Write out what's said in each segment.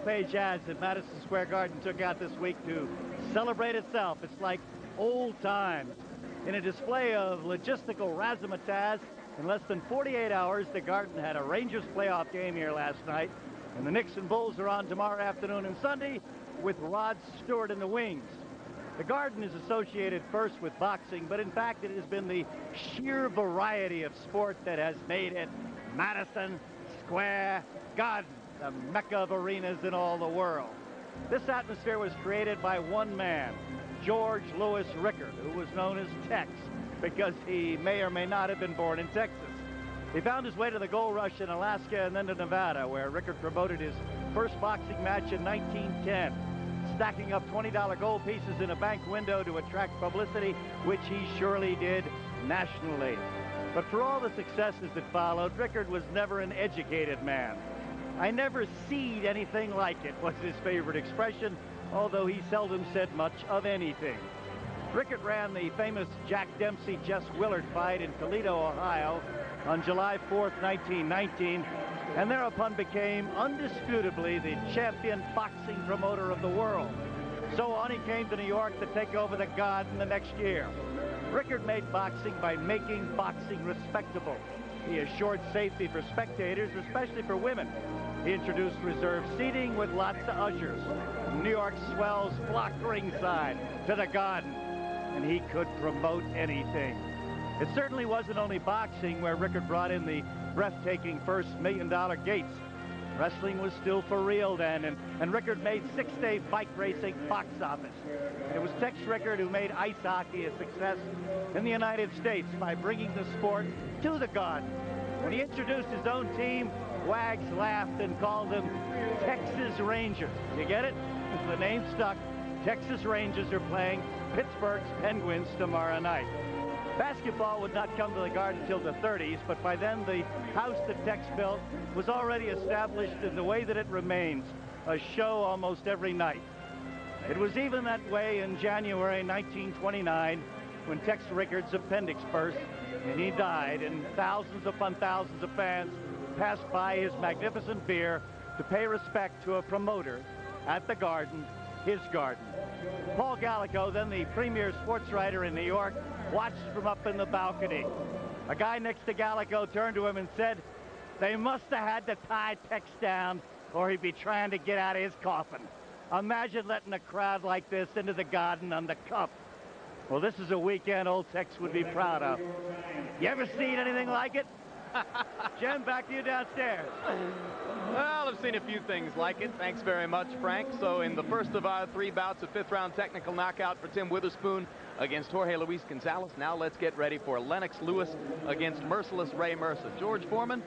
full-page ads that Madison Square Garden took out this week to celebrate itself. It's like old times. In a display of logistical razzmatazz, in less than 48 hours, the Garden had a Rangers playoff game here last night, and the Knicks and Bulls are on tomorrow afternoon and Sunday with Rod Stewart in the wings. The Garden is associated first with boxing, but in fact it has been the sheer variety of sport that has made it Madison Square Garden, the mecca of arenas in all the world. This atmosphere was created by one man, George Louis Rickard, who was known as Tex because he may or may not have been born in Texas. He found his way to the gold rush in Alaska and then to Nevada, where Rickard promoted his first boxing match in 1910, stacking up $20 gold pieces in a bank window to attract publicity, which he surely did nationally. But for all the successes that followed, Rickard was never an educated man. "I never seed anything like it," was his favorite expression, although he seldom said much of anything. Rickard ran the famous Jack Dempsey-Jess Willard fight in Toledo, Ohio on July 4th, 1919, and thereupon became undisputably the champion boxing promoter of the world. So on he came to New York to take over the Garden the next year. Rickard made boxing by making boxing respectable. He assured safety for spectators, especially for women. He introduced reserved seating with lots of ushers. New York swells flocked ringside to the Garden, and he could promote anything. It certainly wasn't only boxing where Rickard brought in the breathtaking first $1 million gates. Wrestling was still for real then, and Rickard made six-day bike racing box office. It was Tex Rickard who made ice hockey a success in the United States by bringing the sport to the Garden. When he introduced his own team, Wags laughed and called them Texas Rangers. You get it? The name stuck. Texas Rangers are playing Pittsburgh's Penguins tomorrow night. Basketball would not come to the Garden until the 30s, but by then the house that Tex built was already established in the way that it remains, a show almost every night. It was even that way in January 1929 when Tex Rickard's appendix burst and he died, and thousands upon thousands of fans passed by his magnificent bier to pay respect to a promoter at the Garden, his Garden. Paul Gallico, then the premier sports writer in New York, watched from up in the balcony. A guy next to Gallico turned to him and said, "They must have had to tie Tex down or he'd be trying to get out of his coffin." Imagine letting a crowd like this into the Garden on the cup. Well, this is a weekend old Tex would be proud of. You ever seen anything like it? Jim, back to you downstairs. Well, I've seen a few things like it. Thanks very much, Frank. So in the first of our three bouts, a fifth-round technical knockout for Tim Witherspoon against Jorge Luis Gonzalez. Now let's get ready for Lennox Lewis against merciless Ray Mercer. George Foreman,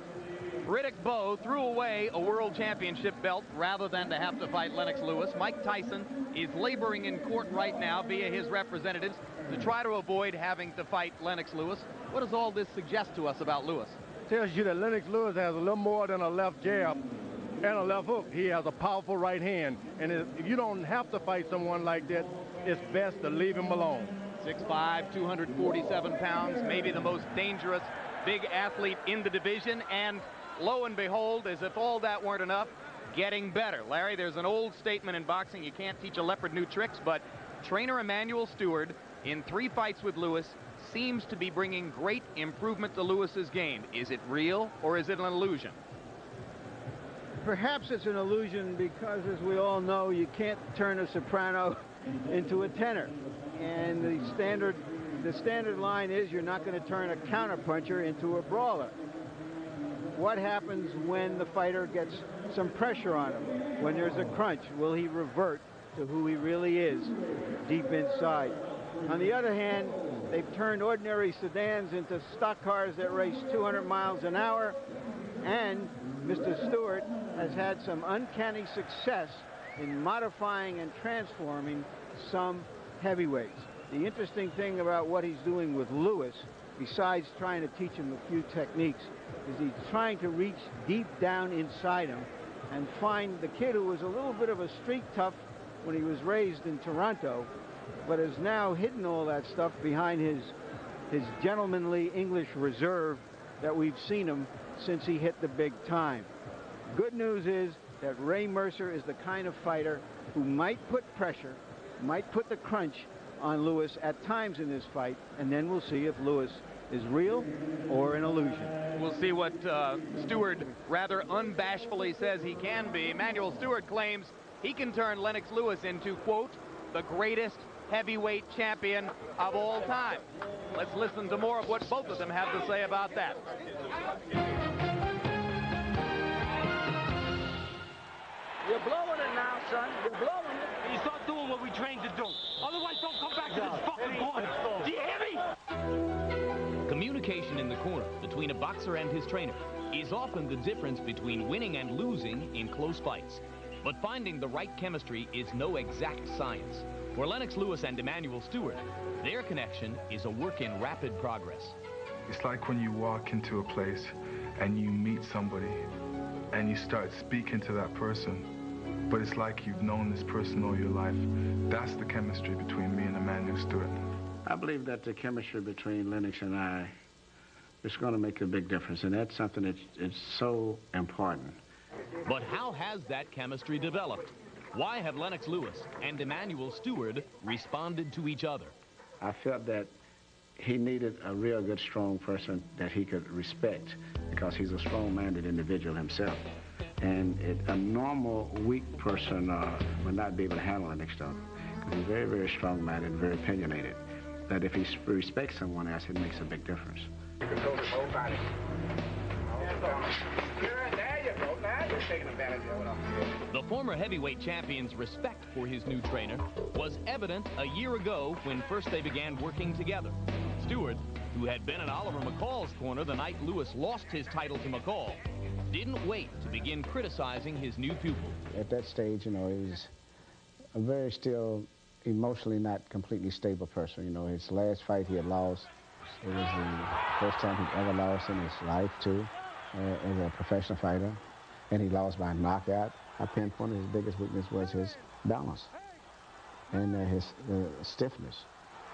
Riddick Bowe threw away a world championship belt rather than to have to fight Lennox Lewis. Mike Tyson is laboring in court right now via his representatives to try to avoid having to fight Lennox Lewis. What does all this suggest to us about Lewis? Tells you that Lennox Lewis has a little more than a left jab and a left hook. He has a powerful right hand, and if you don't have to fight someone like that, it's best to leave him alone. 6'5", 247 pounds, maybe the most dangerous big athlete in the division, and lo and behold, as if all that weren't enough, getting better. Larry, there's an old statement in boxing, you can't teach a leopard new tricks, but trainer Emanuel Stewart, in 3 fights with Lewis, seems to be bringing great improvement to Lewis's game. Is it real or is it an illusion? Perhaps it's an illusion because, as we all know, you can't turn a soprano into a tenor. And the standard line is you're not going to turn a counterpuncher into a brawler. What happens when the fighter gets some pressure on him? When there's a crunch, will he revert to who he really is deep inside? On the other hand, they've turned ordinary sedans into stock cars that race 200 miles an hour, and Mr. Stewart has had some uncanny success in modifying and transforming some heavyweights. The interesting thing about what he's doing with Lewis, besides trying to teach him a few techniques, is he's trying to reach deep down inside him and find the kid who was a little bit of a street tough when he was raised in Toronto, but has now hidden all that stuff behind his gentlemanly English reserve that we've seen him since he hit the big time. Good news is that Ray Mercer is the kind of fighter who might put pressure, might put the crunch on Lewis at times in this fight, and then we'll see if Lewis is real or an illusion. We'll see what Stewart rather unbashfully says he can be. Emanuel Stewart claims he can turn Lennox Lewis into, quote, the greatest heavyweight champion of all time. Let's listen to more of what both of them have to say about that. You're blowing it now, son. You're blowing it. You start doing what we trained to do. Otherwise, don't come back to this fucking corner. Do you hear me? Communication in the corner between a boxer and his trainer is often the difference between winning and losing in close fights. But finding the right chemistry is no exact science. For Lennox Lewis and Emanuel Stewart, their connection is a work in rapid progress. It's like when you walk into a place and you meet somebody and you start speaking to that person, but it's like you've known this person all your life. That's the chemistry between me and Emanuel Stewart. I believe that the chemistry between Lennox and I is going to make a big difference, and that's something that is so important. But how has that chemistry developed? Why have Lennox Lewis and Emanuel Stewart responded to each other? I felt that he needed a real good, strong person that he could respect, because he's a strong-minded individual himself. And a normal, weak person would not be able to handle Lennox Stewart, because he's very, very strong-minded, very opinionated. That if he respects someone else, it makes a big difference. You control his whole body. There you go. Now you're taking advantage of it. The former heavyweight champion's respect for his new trainer was evident a year ago when first they began working together. Stewart, who had been in Oliver McCall's corner the night Lewis lost his title to McCall, didn't wait to begin criticizing his new pupil. At that stage, you know, he was a very still emotionally not completely stable person. You know, his last fight he had lost. It was the first time he'd ever lost in his life, too, as a professional fighter. And he lost by knockout. I pinpointed his biggest weakness was his balance and his stiffness.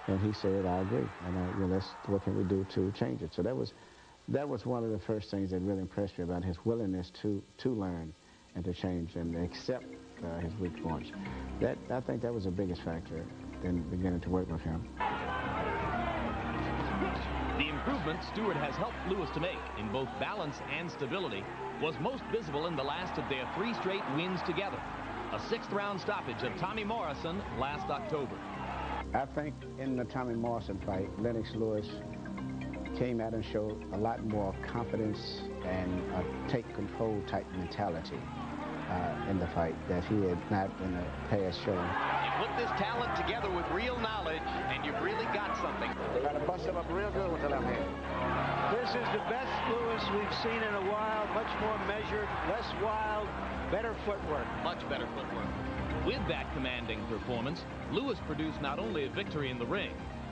And he said, I agree. And you know, what can we do to change it? So that was one of the first things that really impressed me about his willingness to learn and to change and accept his weak points. I think that was the biggest factor in beginning to work with him. The improvement Stewart has helped Lewis to make in both balance and stability was most visible in the last of their 3 straight wins together. A 6th-round stoppage of Tommy Morrison last October. I think in the Tommy Morrison fight, Lennox Lewis came out and showed a lot more confidence and a take-control type mentality in the fight that he had not in the past shown. You put this talent together with real knowledge, and you've really got something. Got to bust him up real good with the left hand. This is the best Lewis we've seen in a while. Much more measured, less wild, better footwork. Much better footwork. With that commanding performance, Lewis produced not only a victory in the ring,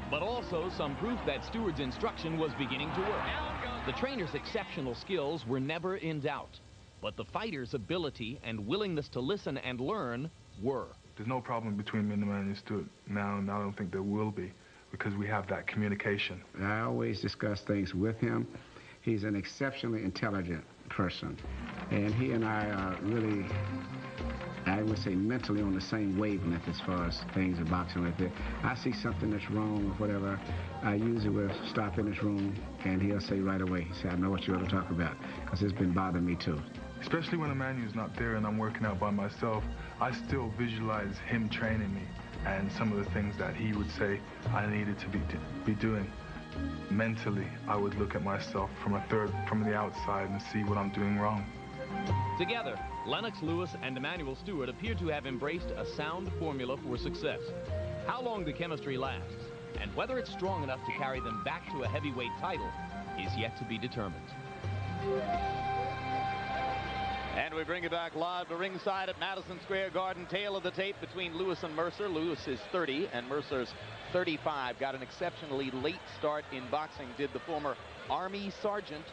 but also some proof that Stewart's instruction was beginning to work. The trainer's exceptional skills were never in doubt, but the fighter's ability and willingness to listen and learn were. There's no problem between me and Emanuel Stewart now, and I don't think there will be, because we have that communication. I always discuss things with him. He's an exceptionally intelligent person, and he and I are really, I would say, mentally on the same wavelength as far as things in boxing like that. I see something that's wrong or whatever, I usually will stop in his room, and he'll say right away, he said, I know what you ought to talk about, because it's been bothering me too. Especially when Emanuel's not there and I'm working out by myself, I still visualize him training me and some of the things that he would say I needed to be doing. Mentally, I would look at myself from the outside and see what I'm doing wrong. Together, Lennox Lewis and Emanuel Stewart appear to have embraced a sound formula for success. How long the chemistry lasts, and whether it's strong enough to carry them back to a heavyweight title, is yet to be determined. And we bring you back live to ringside at Madison Square Garden. Tail of the tape between Lewis and Mercer. Lewis is 30 and Mercer's 35. Got an exceptionally late start in boxing, did the former Army sergeant.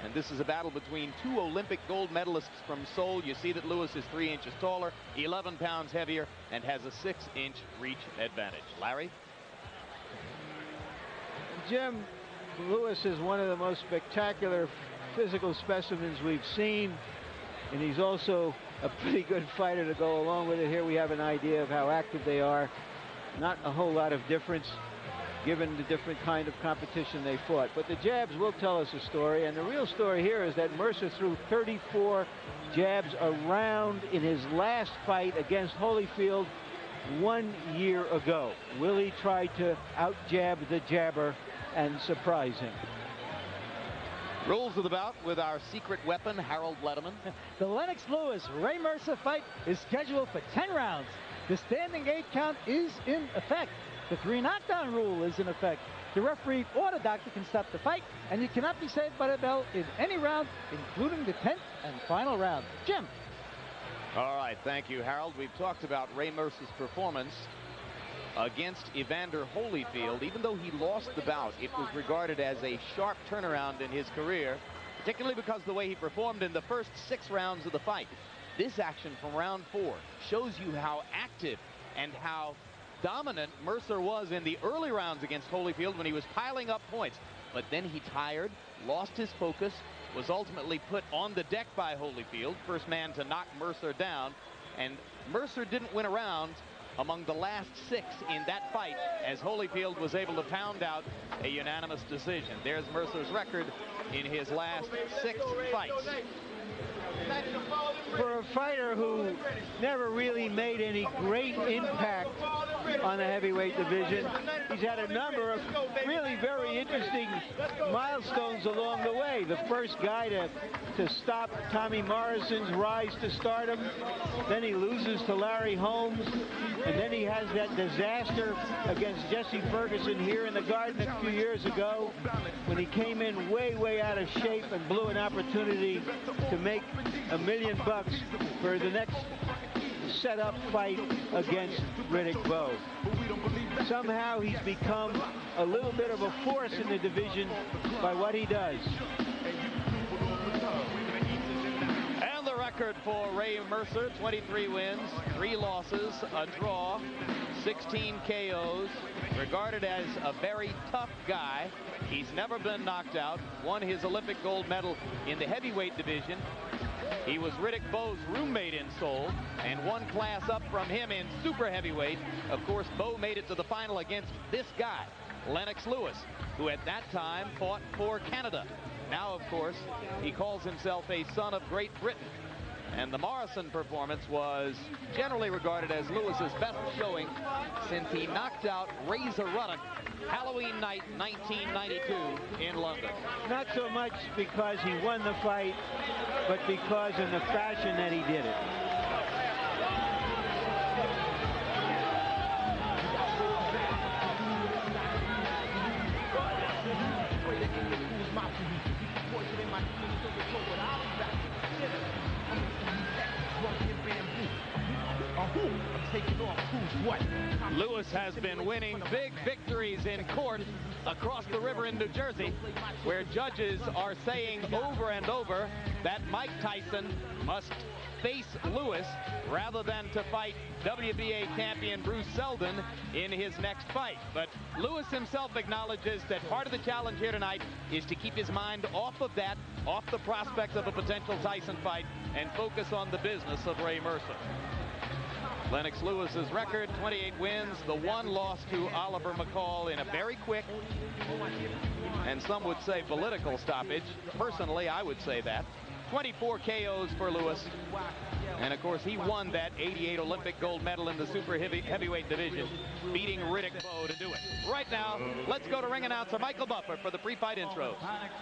And this is a battle between 2 Olympic gold medalists from Seoul. You see that Lewis is 3 inches taller, 11 pounds heavier, and has a 6-inch reach advantage. Larry? Jim, Lewis is one of the most spectacular physical specimens we've seen, and he's also a pretty good fighter to go along with it. Here we have an idea of how active they are. Not a whole lot of difference given the different kind of competition they fought. But the jabs will tell us a story, and the real story here is that Mercer threw 34 jabs around in his last fight against Holyfield 1 year ago. Willie tried to out-jab the jabber and surprise him. Rules of the bout with our secret weapon, Harold Letterman. The Lennox Lewis-Ray Mercer fight is scheduled for 10 rounds. The standing 8 count is in effect. The 3 knockdown rule is in effect. The referee or the doctor can stop the fight, and you cannot be saved by the bell in any round, including the 10th and final round. Jim. All right, thank you, Harold. We've talked about Ray Mercer's performance against Evander Holyfield. Even though he lost the bout, it was regarded as a sharp turnaround in his career, particularly because of the way he performed in the first 6 rounds of the fight. This action from round 4 shows you how active and how dominant Mercer was in the early rounds against Holyfield when he was piling up points. But then he tired, lost his focus, was ultimately put on the deck by Holyfield, first man to knock Mercer down, and Mercer didn't win a round among the last 6 in that fight, as Holyfield was able to pound out a unanimous decision. There's Mercer's record in his last 6 fights. For a fighter who never really made any great impact on the heavyweight division, he's had a number of really very interesting milestones along the way. The first guy to stop Tommy Morrison's rise to stardom. Then he loses to Larry Holmes. And then he has that disaster against Jesse Ferguson here in the Garden a few years ago when he came in way out of shape and blew an opportunity to make $1 million for the next set-up fight against Riddick Bowe. Somehow he's become a little bit of a force in the division by what he does. And the record for Ray Mercer, 23 wins, 3 losses, a draw, 16 KOs, regarded as a very tough guy. He's never been knocked out, won his Olympic gold medal in the heavyweight division. He was Riddick Bowe's roommate in Seoul and 1 class up from him in super heavyweight. Of course, Bowe made it to the final against this guy, Lennox Lewis, who at that time fought for Canada. Now, of course, he calls himself a son of Great Britain. And the Morrison performance was generally regarded as Lewis's best showing since he knocked out Razor Ruddock Halloween night 1992 in London. Not so much because he won the fight, but because in the fashion that he did it. Lewis has been winning big victories in court across the river in New Jersey, where judges are saying over and over that Mike Tyson must face Lewis rather than to fight WBA champion Bruce Seldon in his next fight. But Lewis himself acknowledges that part of the challenge here tonight is to keep his mind off of that, off the prospect of a potential Tyson fight, and focus on the business of Ray Mercer. Lennox Lewis's record, 28 wins, the 1 loss to Oliver McCall in a very quick, and some would say political stoppage. Personally, I would say that. 24 KOs for Lewis. And of course, he won that '88 Olympic gold medal in the super heavyweight division, beating Riddick Bowe to do it. Right now, let's go to ring announcer Michael Buffer for the pre-fight intros.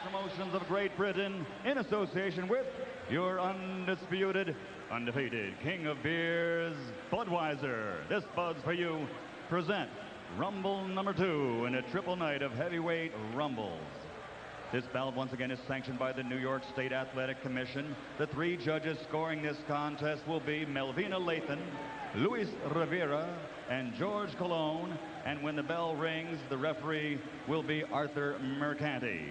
Promotions of Great Britain, in association with your undisputed, undefeated king of beers, Budweiser. This Bud's for you. Present Rumble number 2 in a triple night of heavyweight rumbles. This bout once again is sanctioned by the New York State Athletic Commission. The 3 judges scoring this contest will be Melvina Lathan, Luis Rivera, and George Colon. And when the bell rings, the referee will be Arthur Mercanti.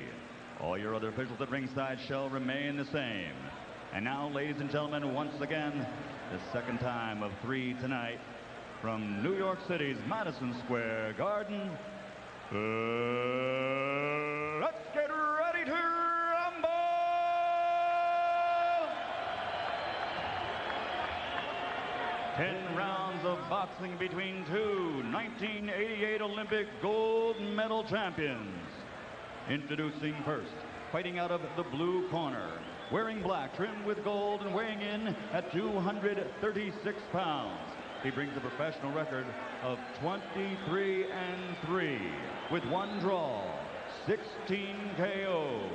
All your other officials at ringside shall remain the same. And now, ladies and gentlemen, once again, the second time of 3 tonight from New York City's Madison Square Garden. Let's get ready to rumble! 10 rounds of boxing between two 1988 Olympic gold medal champions. Introducing first, fighting out of the blue corner, wearing black trimmed with gold and weighing in at 236 pounds. He brings a professional record of 23-3 with 1 draw, 16 KOs.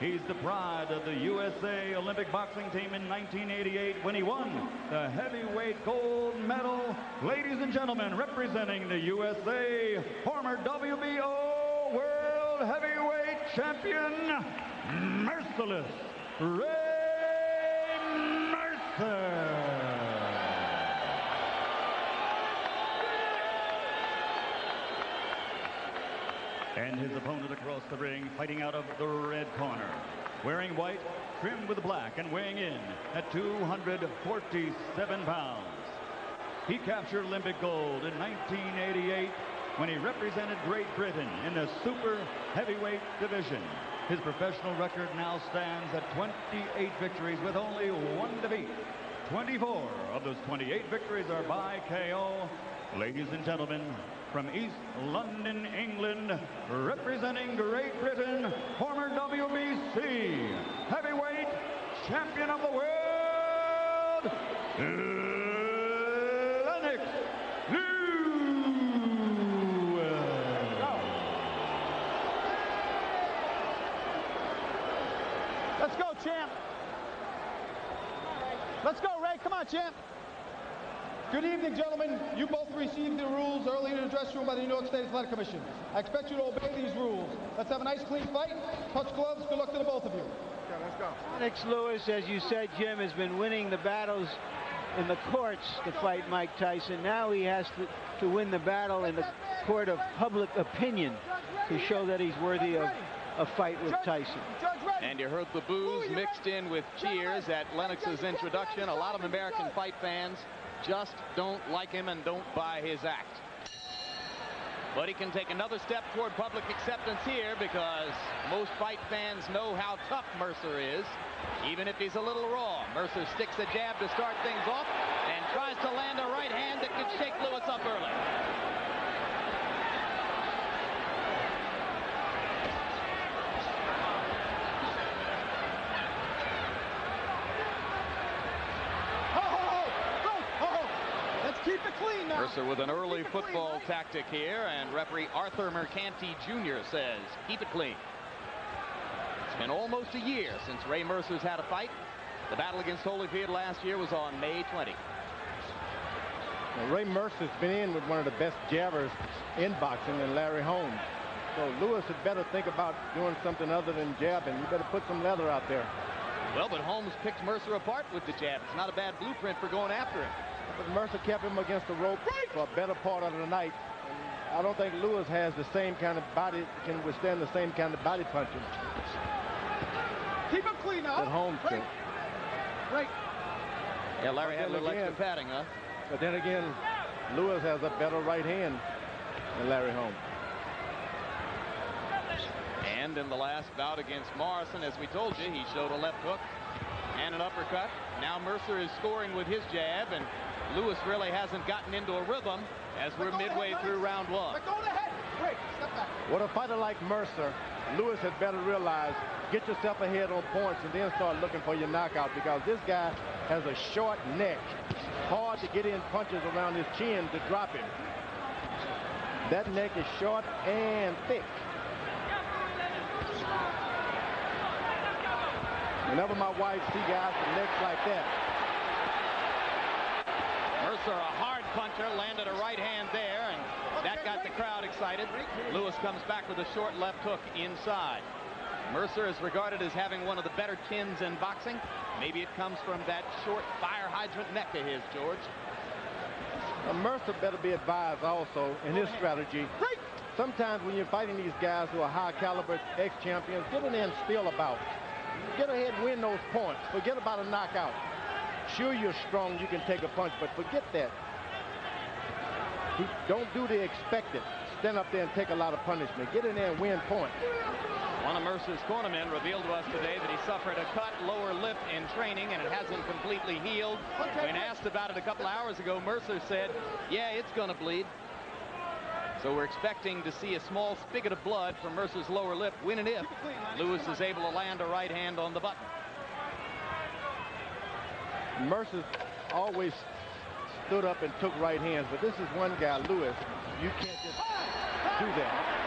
He's the pride of the USA Olympic boxing team in 1988 when he won the heavyweight gold medal. Ladies and gentlemen, representing the USA, former WBO World Heavyweight Champion, Merciless Ray Mercer. And his opponent across the ring, fighting out of the red corner, wearing white, trimmed with black, and weighing in at 247 pounds. He captured Olympic gold in 1988 when he represented Great Britain in the super heavyweight division. His professional record now stands at 28 victories with only 1 defeat. 24 of those 28 victories are by KO. Ladies and gentlemen, from East London, England, representing Great Britain, former WBC heavyweight champion of the world, Lennox Lewis. Let's go, champ. Let's go, Ray. Come on, champ. Good evening, gentlemen. You both received the rules earlier in the dressing room by the New York State Athletic Commission. I expect you to obey these rules. Let's have a nice, clean fight. Touch gloves. Good luck to the both of you. Okay, let's go. Lennox Lewis, as you said, Jim, has been winning the battles in the courts to fight Mike Tyson. Now he has to win the battle in the court of public opinion to show that he's worthy of a fight with Tyson. And you heard the boos mixed in with cheers at Lennox's introduction. A lot of American fight fans just don't like him and don't buy his act. But he can take another step toward public acceptance here because most fight fans know how tough Mercer is, even if he's a little raw. Mercer sticks a jab to start things off and tries to land a right hand that could shake Lewis up early. Mercer with an early football tactic here, and referee Arthur Mercanti Jr. says, keep it clean. It's been almost a year since Ray Mercer's had a fight. The battle against Holyfield last year was on May 20. Now, Ray Mercer's been in with one of the best jabbers in boxing than Larry Holmes. So Lewis had better think about doing something other than jabbing. You better put some leather out there. Well, but Holmes picked Mercer apart with the jab. It's not a bad blueprint for going after him. But Mercer kept him against the rope for a better part of the night. And I don't think Lewis has the same kind of body, can withstand the same kind of body punching. Keep him clean now. That Holmes did. Right. Yeah, Larry had a little extra padding, huh? But then again, Lewis has a better right hand than Larry Holmes. And in the last bout against Morrison, as we told you, he showed a left hook and an uppercut. Now Mercer is scoring with his jab, and Lewis really hasn't gotten into a rhythm as we're midway through round one. With a fighter like Mercer, Lewis had better realize, get yourself ahead on points and then start looking for your knockout, because this guy has a short neck. Hard to get in punches around his chin to drop him. That neck is short and thick. Whenever my wife sees guys with necks like that. Mercer, a hard puncher, landed a right hand there, and that got the crowd excited. Lewis comes back with a short left hook inside. Mercer is regarded as having one of the better chins in boxing. Maybe it comes from that short fire hydrant neck of his, George. Mercer better be advised also in his strategy. Sometimes when you're fighting these guys who are high caliber ex-champions, get in there and steal a bout. Get ahead and win those points. Forget about a knockout. Sure, you're strong, you can take a punch, but forget that. Don't do the expected. Stand up there and take a lot of punishment. Get in there and win points. One of Mercer's cornermen revealed to us today that he suffered a cut lower lip in training and it hasn't completely healed. When asked about it a couple hours ago, Mercer said, yeah, it's going to bleed. So we're expecting to see a small spigot of blood from Mercer's lower lip when and if Lewis is able to land a right hand on the button. Mercer always stood up and took right hands, but this is one guy, Lewis. You can't just do that.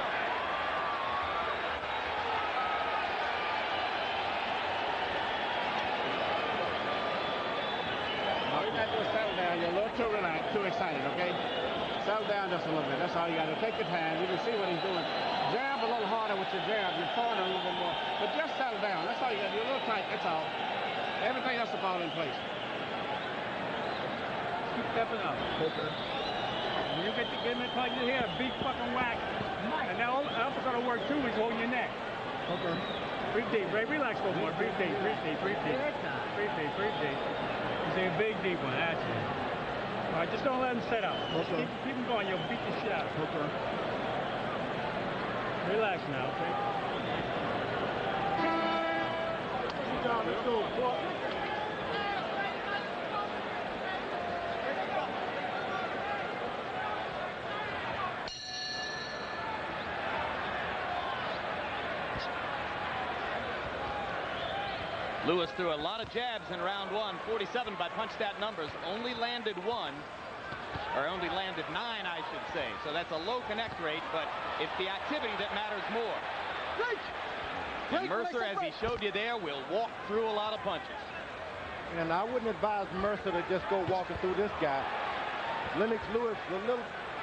Settle down. You're a little too relaxed, too excited, okay? Settle down just a little bit. That's all you got to do. Take your time. You can see what he's doing. Jab a little harder with your jab. You're throwing a little bit more. But just settle down. That's all you got to do. You're a little tight. That's all. Everything else will fall in place. Keep stepping up. Okay. When you get in the clutch, you hear a big fucking whack. And now that's going to work too is holding your neck. Okay. Breathe deep, Ray. Relax for a moment. Breathe deep, breathe deep, breathe deep. Breathe deep, breathe deep. It's a big deep one, that's it. All right, just don't let him set up. Okay. Keep him going, you'll beat the shit out of him. Okay. Relax now, okay? Good job, let's go. Lewis threw a lot of jabs in round one, 47 by punch stat numbers, only landed 1, or only landed 9, I should say. So that's a low connect rate, but it's the activity that matters more. And Mercer, as he showed you there, will walk through a lot of punches. And I wouldn't advise Mercer to just go walking through this guy. Lennox Lewis, a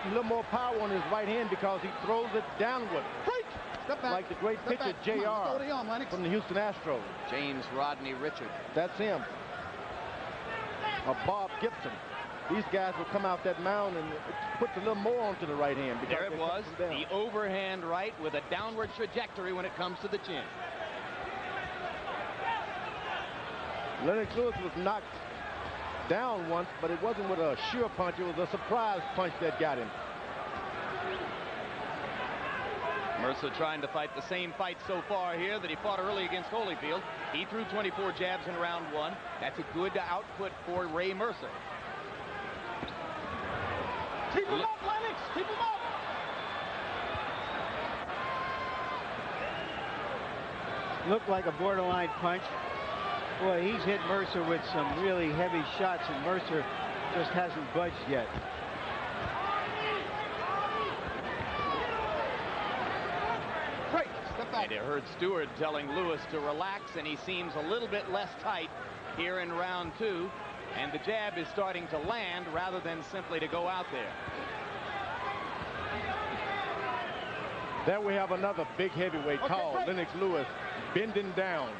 little more power on his right hand because he throws it downward. Step back. Like the great pitcher J.R. from the Houston Astros. James Rodney Richard. That's him. Or Bob Gibson. These guys will come out that mound and it puts a little more onto the right hand. There it was, the overhand right with a downward trajectory when it comes to the chin. Lennox Lewis was knocked down once, but it wasn't with a sure punch. It was a surprise punch that got him. Mercer trying to fight the same fight so far here that he fought early against Holyfield. He threw 24 jabs in round one. That's a good output for Ray Mercer. Keep him up, Lennox! Keep him up! Looked like a borderline punch. Boy, he's hit Mercer with some really heavy shots, and Mercer just hasn't budged yet. And I heard Stewart telling Lewis to relax, and he seems a little bit less tight here in round two. And the jab is starting to land rather than simply to go out there. There we have another big heavyweight tall, Lennox Lewis, bending down.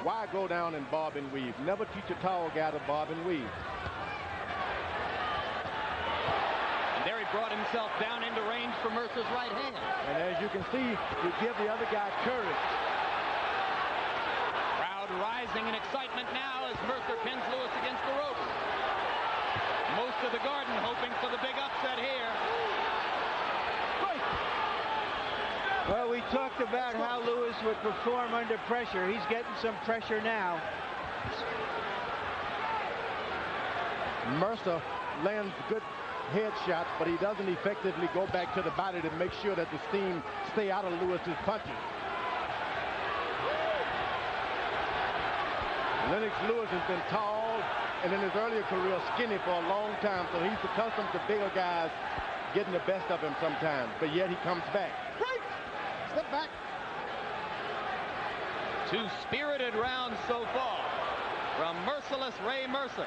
Why go down and bob and weave? Never teach a tall guy to bob and weave. And there he brought himself down into range for Mercer's right hand. And as you can see, you give the other guy courage. Crowd rising in excitement now as Mercer pins Lewis against the ropes. Most of the Garden hoping for the big upset here. Well, we talked about how Lewis would perform under pressure. He's getting some pressure now. Mercer lands good head shots, but he doesn't effectively go back to the body to make sure that the steam stay out of Lewis's punches. Lennox Lewis has been tall and in his earlier career skinny for a long time, so he's accustomed to bigger guys getting the best of him sometimes, but yet he comes back. Step back. 2 spirited rounds so far from merciless Ray Mercer.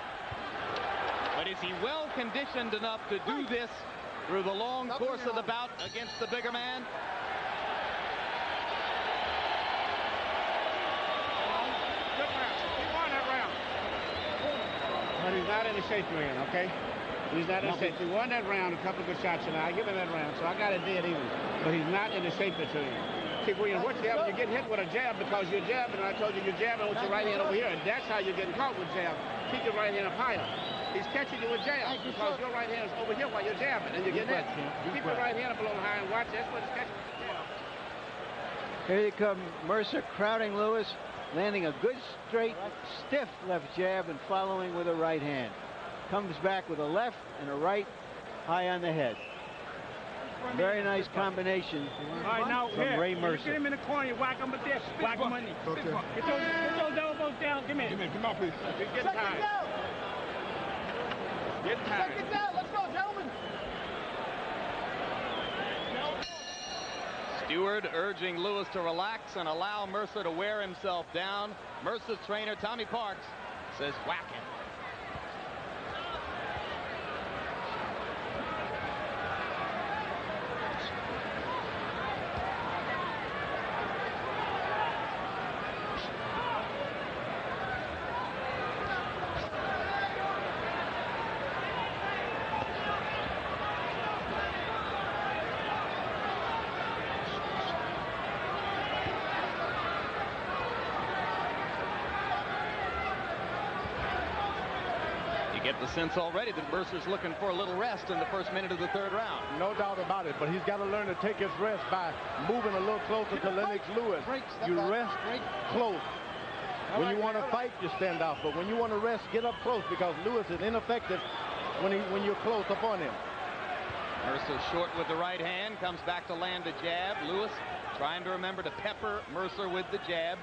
But is he well conditioned enough to do this through the long course of the bout against the bigger man? Good round. He won that round. But he's not in the shape you're in, okay? He's not in the shape. He won that round, a couple of good shots, and I give him that round, so I got it dead even. But he's not in the shape that you're in. See, when you get hit with a jab because you're jabbing, and I told you you're jabbing with your right hand over here, and that's how you're getting caught with jab. Keep your right hand up higher. He's catching you with jab because your right hand is over here while you're jabbing, and you're getting hit. Keep your right hand up a little high and watch. That's what it's catching with jab. Here they come, Mercer crowding Lewis, landing a good straight, stiff left jab and following with a right hand. Comes back with a left and a right high on the head. Very nice combination All right, now, from Ray Mercer. Get him in the corner, you whack him with this. Whack him on the Okay. Get those elbows down. Give me. Come on, please. Get tired. Get tired. Second down. Let's go, gentlemen. Stewart urging Lewis to relax and allow Mercer to wear himself down. Mercer's trainer, Tommy Parks, says whack him. Get the sense already that Mercer's looking for a little rest in the first minute of the third round. No doubt about it, but he's got to learn to take his rest by moving a little closer to Lennox Lewis. You rest close. When you want to fight, you stand out, but when you want to rest, get up close, because Lewis is ineffective when you're close upon him. Mercer short with the right hand, comes back to land a jab. Lewis trying to remember to pepper Mercer with the jab.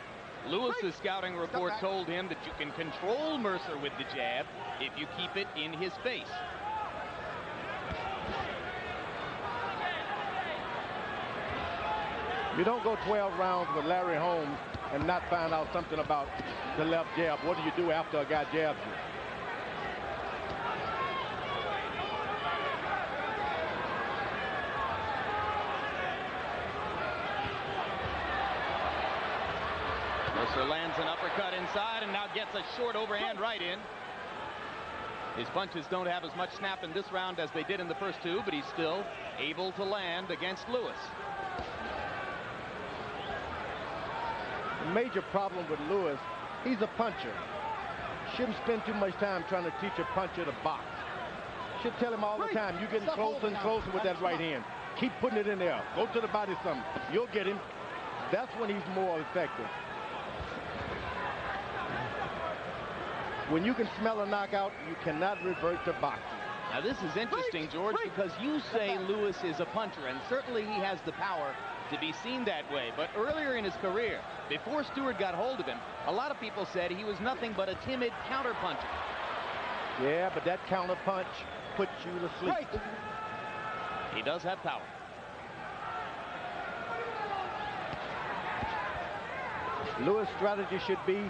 Lewis's scouting report told him that you can control Mercer with the jab if you keep it in his face. You don't go 12 rounds with Larry Holmes and not find out something about the left jab. What do you do after a guy jabs you? Mercer lands an uppercut inside and now gets a short overhand right in. His punches don't have as much snap in this round as they did in the first two, but he's still able to land against Lewis. The major problem with Lewis, he's a puncher. Shouldn't spend too much time trying to teach a puncher to box. Should tell him all the time, you're getting closer and closer with that right hand. Keep putting it in there. Go to the body some. You'll get him. That's when he's more effective. When you can smell a knockout, you cannot revert to boxing. Now this is interesting, George, because you say Lewis is a puncher, and certainly he has the power to be seen that way. But earlier in his career, before Stewart got hold of him, a lot of people said he was nothing but a timid counterpuncher. Yeah, but that counterpunch puts you to sleep. He does have power. Lewis' strategy should be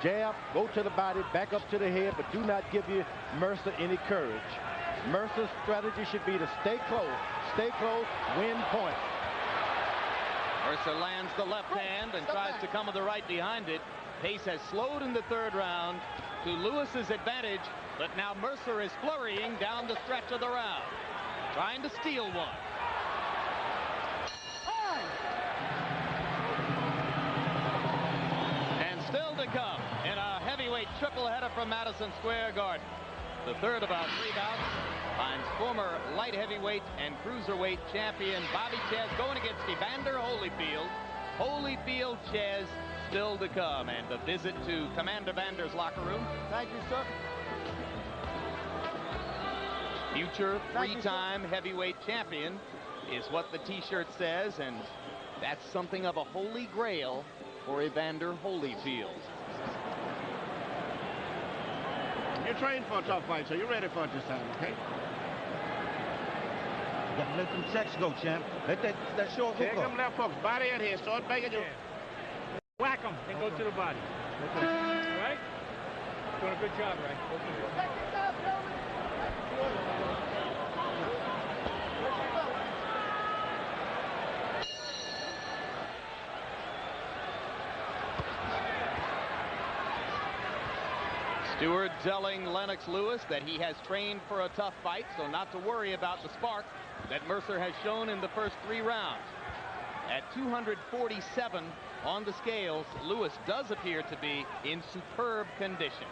jab, go to the body, back up to the head, but do not give you Mercer any courage. Mercer's strategy should be to stay close, win points. Mercer lands the left hand and tries to come with the right behind it. Pace has slowed in the third round to Lewis's advantage, but now Mercer is flurrying down the stretch of the round, trying to steal one. And still to come in a heavyweight triple header from Madison Square Garden. The third of our three bouts finds former light heavyweight and cruiserweight champion Bobby Ches going against Evander Holyfield. Holyfield, Ches still to come, and a visit to Commander Vander's locker room. Thank you, sir. Future three-time heavyweight champion is what the t-shirt says, and that's something of a holy grail for Evander Holyfield. You're trained for a tough fight, so you're ready for it this time, okay? You gotta let them checks go, champ. Let that short hook Take up. them left hooks, body and head, start banging your... Whack them and go to the body. Okay. All right? Doing a good job, Ray. Stewart telling Lennox Lewis that he has trained for a tough fight, so not to worry about the spark that Mercer has shown in the first three rounds. At 247 on the scales, Lewis does appear to be in superb condition.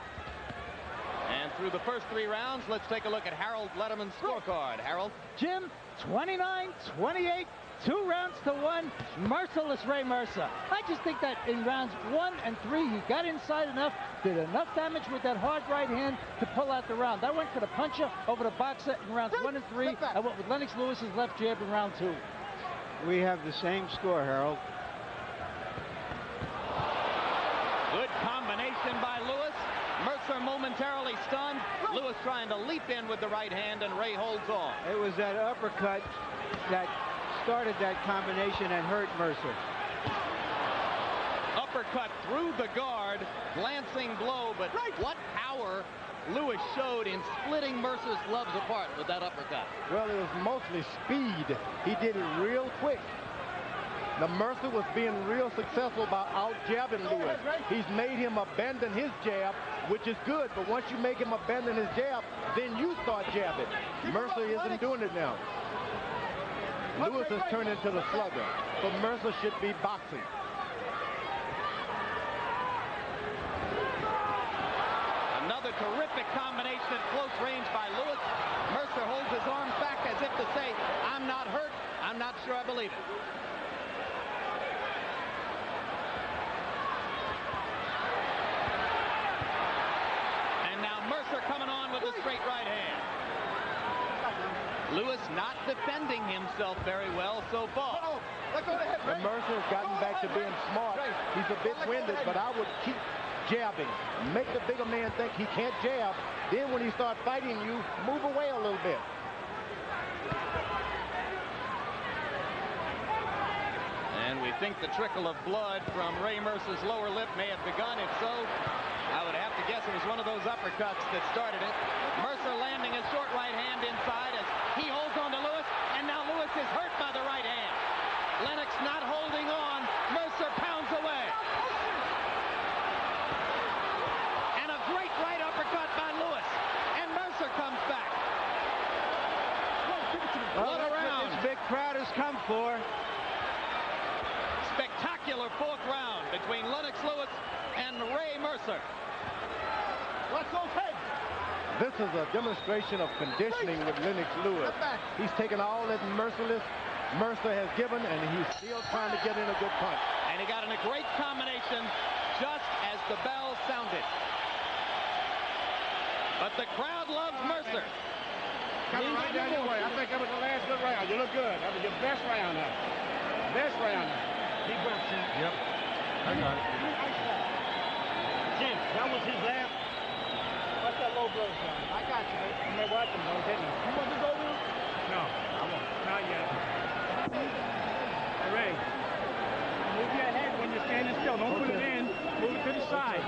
And through the first 3 rounds, let's take a look at Harold Letterman's scorecard. Harold? Jim, 29-28, 2 rounds to 1, merciless Ray Mercer. I just think that in rounds 1 and 3, he got inside enough, did enough damage with that hard right hand to pull out the round. That went to the puncher over the boxer in rounds 1 and 3. I went with Lennox Lewis's left jab in round 2. We have the same score, Harold. Good combination by Lewis. Mercer momentarily stunned. Lewis trying to leap in with the right hand, and Ray holds on. It was that uppercut that started that combination and hurt Mercer. Uppercut through the guard, glancing blow, but what power Lewis showed in splitting Mercer's gloves apart with that uppercut. Well, it was mostly speed. He did it real quick. Now, Mercer was being real successful by out-jabbing Lewis. He's made him abandon his jab, which is good, but once you make him abandon his jab, then you start jabbing. Mercer isn't doing it now. Lewis has turned into the slugger, but Mercer should be boxing. Another terrific combination at close range by Lewis. Mercer holds his arms back as if to say, I'm not hurt, I'm not sure I believe it. Coming on with a straight right hand. Lewis not defending himself very well so far. And Mercer's gotten back to being smart. He's a bit winded, but I would keep jabbing. Make the bigger man think he can't jab. Then when he starts fighting you, move away a little bit. And we think the trickle of blood from Ray Mercer's lower lip may have begun. If so, I would have to guess it was one of those uppercuts that started it. Mercer landing a short right hand inside as he holds on to Lewis, and now Lewis is hurt by the right hand. Lennox not holding on. Mercer pounds away. And a great right uppercut by Lewis, and Mercer comes back. Well, that's what this big crowd has come for. Spectacular 4th round between Lennox Lewis and Ray Mercer. Let's go, Ted. This is a demonstration of conditioning with Lennox Lewis. He's taken all that Mercer has given, and he's still trying to get in a good punch. And he got in a great combination just as the bell sounded. But the crowd loves Mercer. Coming right down your way. I think that was the last good round. You look good. That was your best round now. Best round now. Deep breath, Jim. Yep. I got it. Jim, that was his last. What's that low blow, son? I got you, mate. I'm not watching, though. Hitting him. You want this over? No, I won't. Not yet. Ray, move your head when you're standing still. Don't put it in. Move it to the side.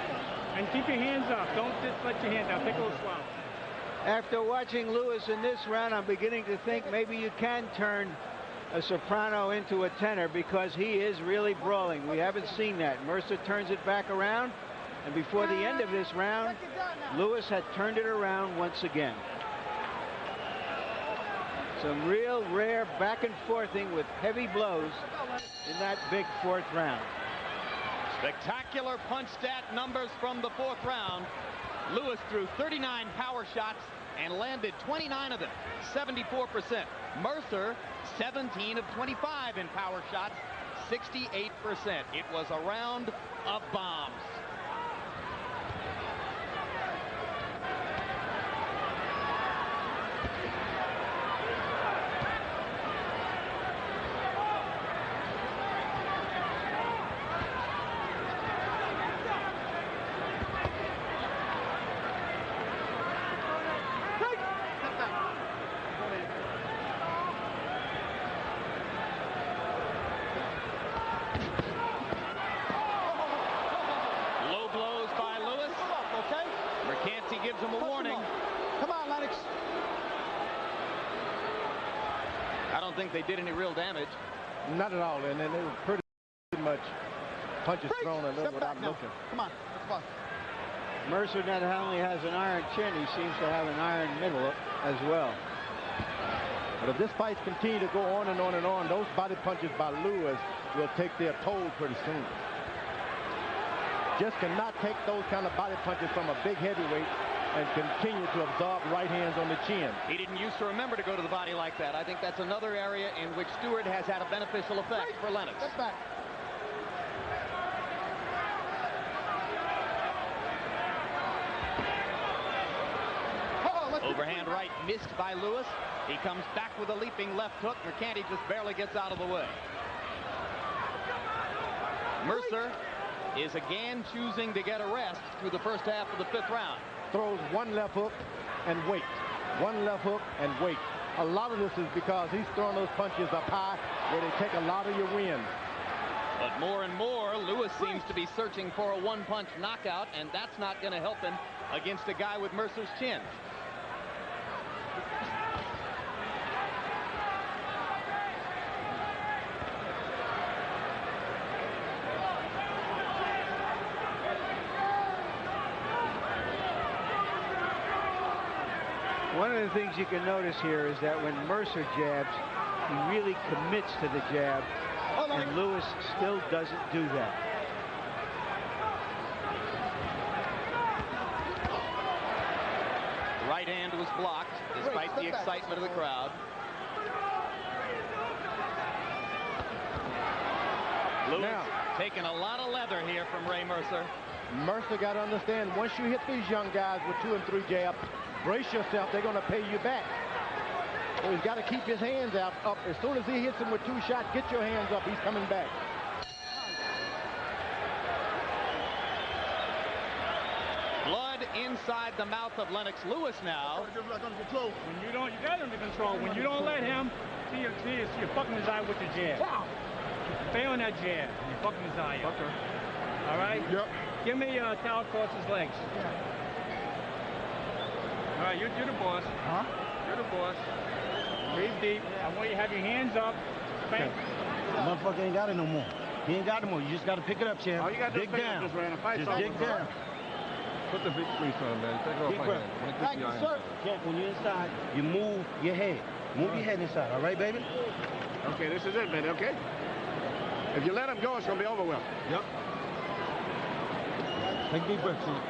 And keep your hands up. Don't just let your hands out. Take a little swallow. After watching Lewis in this round, I'm beginning to think maybe you can turn a soprano into a tenor because he is really brawling. We haven't seen that. Mercer turns it back around, and before the end of this round, Lewis had turned it around once again. Some real rare back and forthing with heavy blows in that big 4th round. Spectacular punch stat numbers from the 4th round. Lewis threw 39 power shots and landed 29 of them, 74%. Mercer, 17 of 25 in power shots, 68%. It was a round of bombs. Gives him a warning. Come on, Lennox. I don't think they did any real damage. Not at all, and then they were pretty much punches thrown a little without looking. Come on, let's go. Mercer not only has an iron chin, he seems to have an iron middle as well. But if this fight continue to go on and on and on, those body punches by Lewis will take their toll pretty soon. Just cannot take those kind of body punches from a big heavyweight and continue to absorb right hands on the chin. He didn't used to remember to go to the body like that. I think that's another area in which Stewart has had a beneficial effect for Lennox. Step back. Overhand right missed by Lewis. He comes back with a leaping left hook. McCanty just barely gets out of the way. Mercer is again choosing to get a rest through the first half of the 5th round. Throws one left hook and waits. One left hook and waits. A lot of this is because he's throwing those punches up high where they take a lot of your wind. But more and more, Lewis seems to be searching for a one-punch knockout, and that's not going to help him against a guy with Mercer's chin. One of the things you can notice here is that when Mercer jabs, he really commits to the jab, and Lewis still doesn't do that. The right hand was blocked despite the excitement of the crowd. Lewis taking a lot of leather here from Ray Mercer. Mercer got to understand, once you hit these young guys with 2 and 3 jabs, brace yourself, they're going to pay you back. So he's got to keep his hands up. As soon as he hits him with 2 shots, get your hands up. He's coming back. Blood inside the mouth of Lennox Lewis now. When you don't, you got him under control. When you don't let him, see, you're fucking his eye with the jab. Stay on that jab. You're fucking his eye up. Okay. All right? Yep. Give me towel across his legs. All right, you're the boss. Huh? You're the boss. Breathe deep. I want you to have your hands up. Bang. Motherfucker ain't got it no more. He ain't got it no more. You just got to pick it up, champ. All you got to do is dig pick down. up this random fight. Just dig down. Put the victory on, man. Take it off my hand. Thank you, sir. Champ, when you're inside, you move your head. Move your head inside, all right, baby? Okay, this is it, man, okay? If you let him go, it's going to be over with. Yep. Take a deep breath, champ.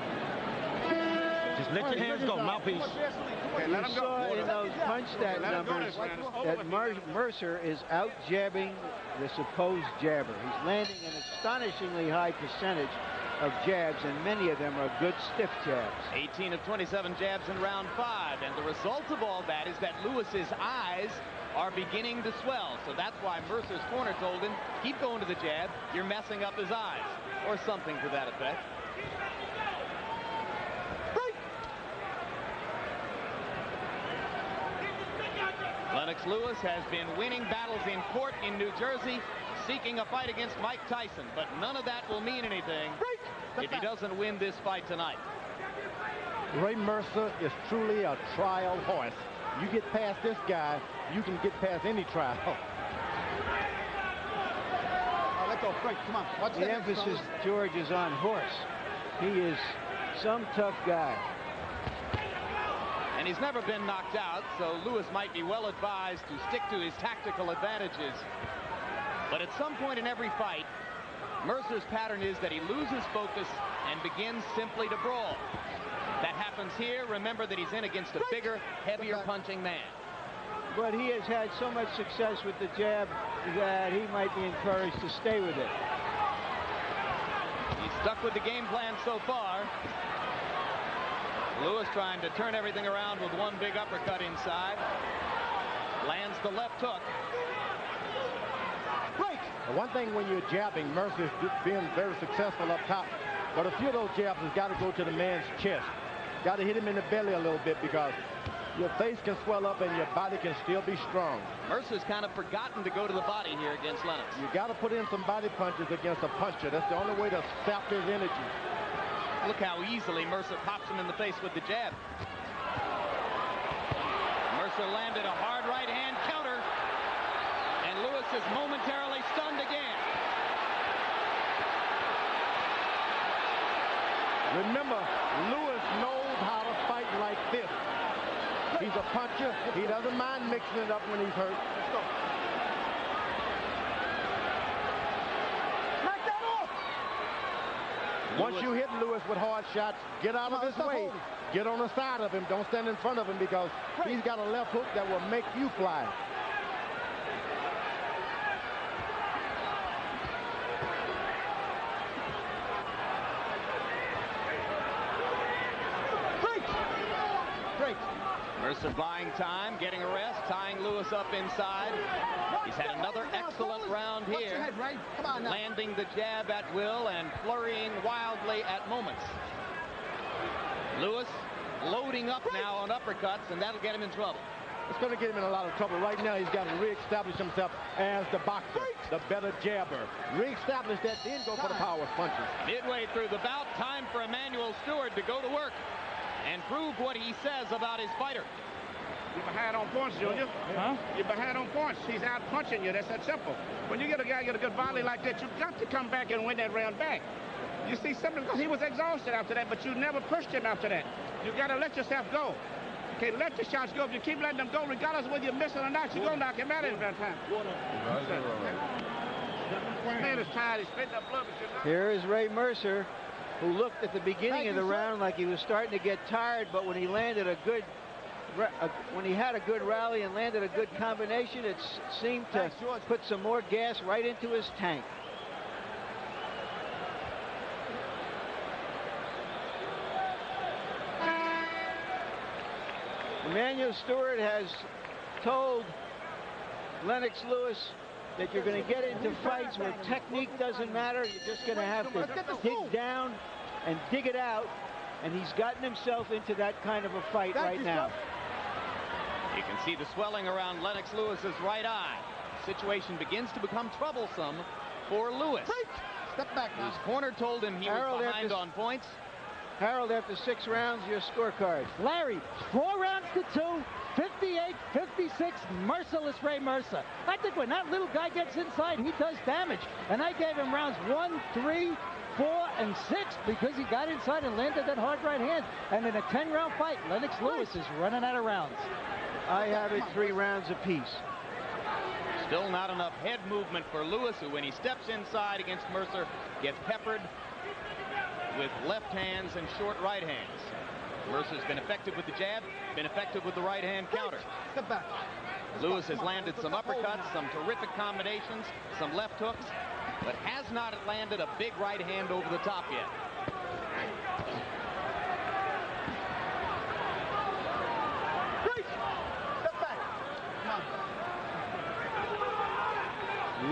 Just let your hands go, mouthpiece. Okay, let him go. Saw in those punch stat numbers that Mercer is out jabbing the supposed jabber. He's landing an astonishingly high percentage of jabs, and many of them are good stiff jabs. 18 of 27 jabs in round 5, and the result of all that is that Lewis's eyes are beginning to swell. So that's why Mercer's corner told him, keep going to the jab, you're messing up his eyes, or something to that effect. Lennox Lewis has been winning battles in court in New Jersey, seeking a fight against Mike Tyson, but none of that will mean anything if he doesn't win this fight tonight. Ray Mercer is truly a trial horse. You get past this guy, you can get past any trial. Let go, Frank, come on. Watch The emphasis, George, is on horse. He is some tough guy. And he's never been knocked out, so Lewis might be well advised to stick to his tactical advantages. But at some point in every fight, Mercer's pattern is that he loses focus and begins simply to brawl. That happens here. Remember that he's in against a bigger, heavier punching man. But he has had so much success with the jab that he might be encouraged to stay with it. He's stuck with the game plan so far. Lewis trying to turn everything around with one big uppercut inside. Lands the left hook. Break! One thing when you're jabbing, Mercer's been very successful up top. But a few of those jabs has got to go to the man's chest. Got to hit him in the belly a little bit because your face can swell up and your body can still be strong. Mercer's kind of forgotten to go to the body here against Lennox. You got to put in some body punches against a puncher. That's the only way to sap his energy. Look how easily Mercer pops him in the face with the jab. Mercer landed a hard right hand counter, and Lewis is momentarily stunned again. Remember, Lewis knows how to fight like this. He's a puncher. He doesn't mind mixing it up when he's hurt. Let's go. Once you hit Lewis with hard shots, get out of his way. Get on the side of him. Don't stand in front of him because he's got a left hook that will make you fly. Great. Mercer buying time, getting a rest, tying Lewis up inside. He's had another excellent round here, landing the jab at will and flurrying wildly at moments. Lewis loading up now on uppercuts, and that'll get him in trouble. It's going to get him in a lot of trouble. Right now, he's got to reestablish himself as the boxer, the better jabber. Reestablish that, then go for the power punches. Midway through the bout, time for Emmanuel Stewart to go to work and prove what he says about his fighter. You're behind on points, Junior. Huh? You're behind on points. He's out punching you. That's that simple. When you get a guy get a good volley like that, you've got to come back and win that round back. You see something because he was exhausted after that, but you never pushed him after that. You got to let yourself go. You can't let the shots go. If you keep letting them go, regardless of whether you're missing or not, you're going to knock him out in that time. This man is tired. He's spitting up blood, but you're not. Here is Ray Mercer, who looked at the beginning of the round like he was starting to get tired, but when he landed when he had a good rally and landed a good combination, it seemed to put some more gas right into his tank. Emmanuel Stewart has told Lennox Lewis that you're going to get into fights where technique doesn't matter. You're just going to have to dig down and dig it out, and he's gotten himself into that kind of a fight right now. You can see the swelling around Lennox Lewis's right eye. The situation begins to become troublesome for Lewis. Step back now. His corner told him he was behind on points. Harold, after 6 rounds, your scorecard. Larry, 4 rounds to 2, 58-56, merciless Ray Mercer. I think when that little guy gets inside, he does damage. And I gave him rounds 1, 3, 4, and 6 because he got inside and landed that hard right hand. And in a 10-round fight, Lennox Lewis is running out of rounds. I have it 3 rounds apiece. Still not enough head movement for Lewis, who when he steps inside against Mercer, gets peppered with left hands and short right hands. Mercer's been effective with the jab, been effective with the right hand counter. Step back. Lewis has landed some uppercuts, some terrific combinations, some left hooks, but has not landed a big right hand over the top yet.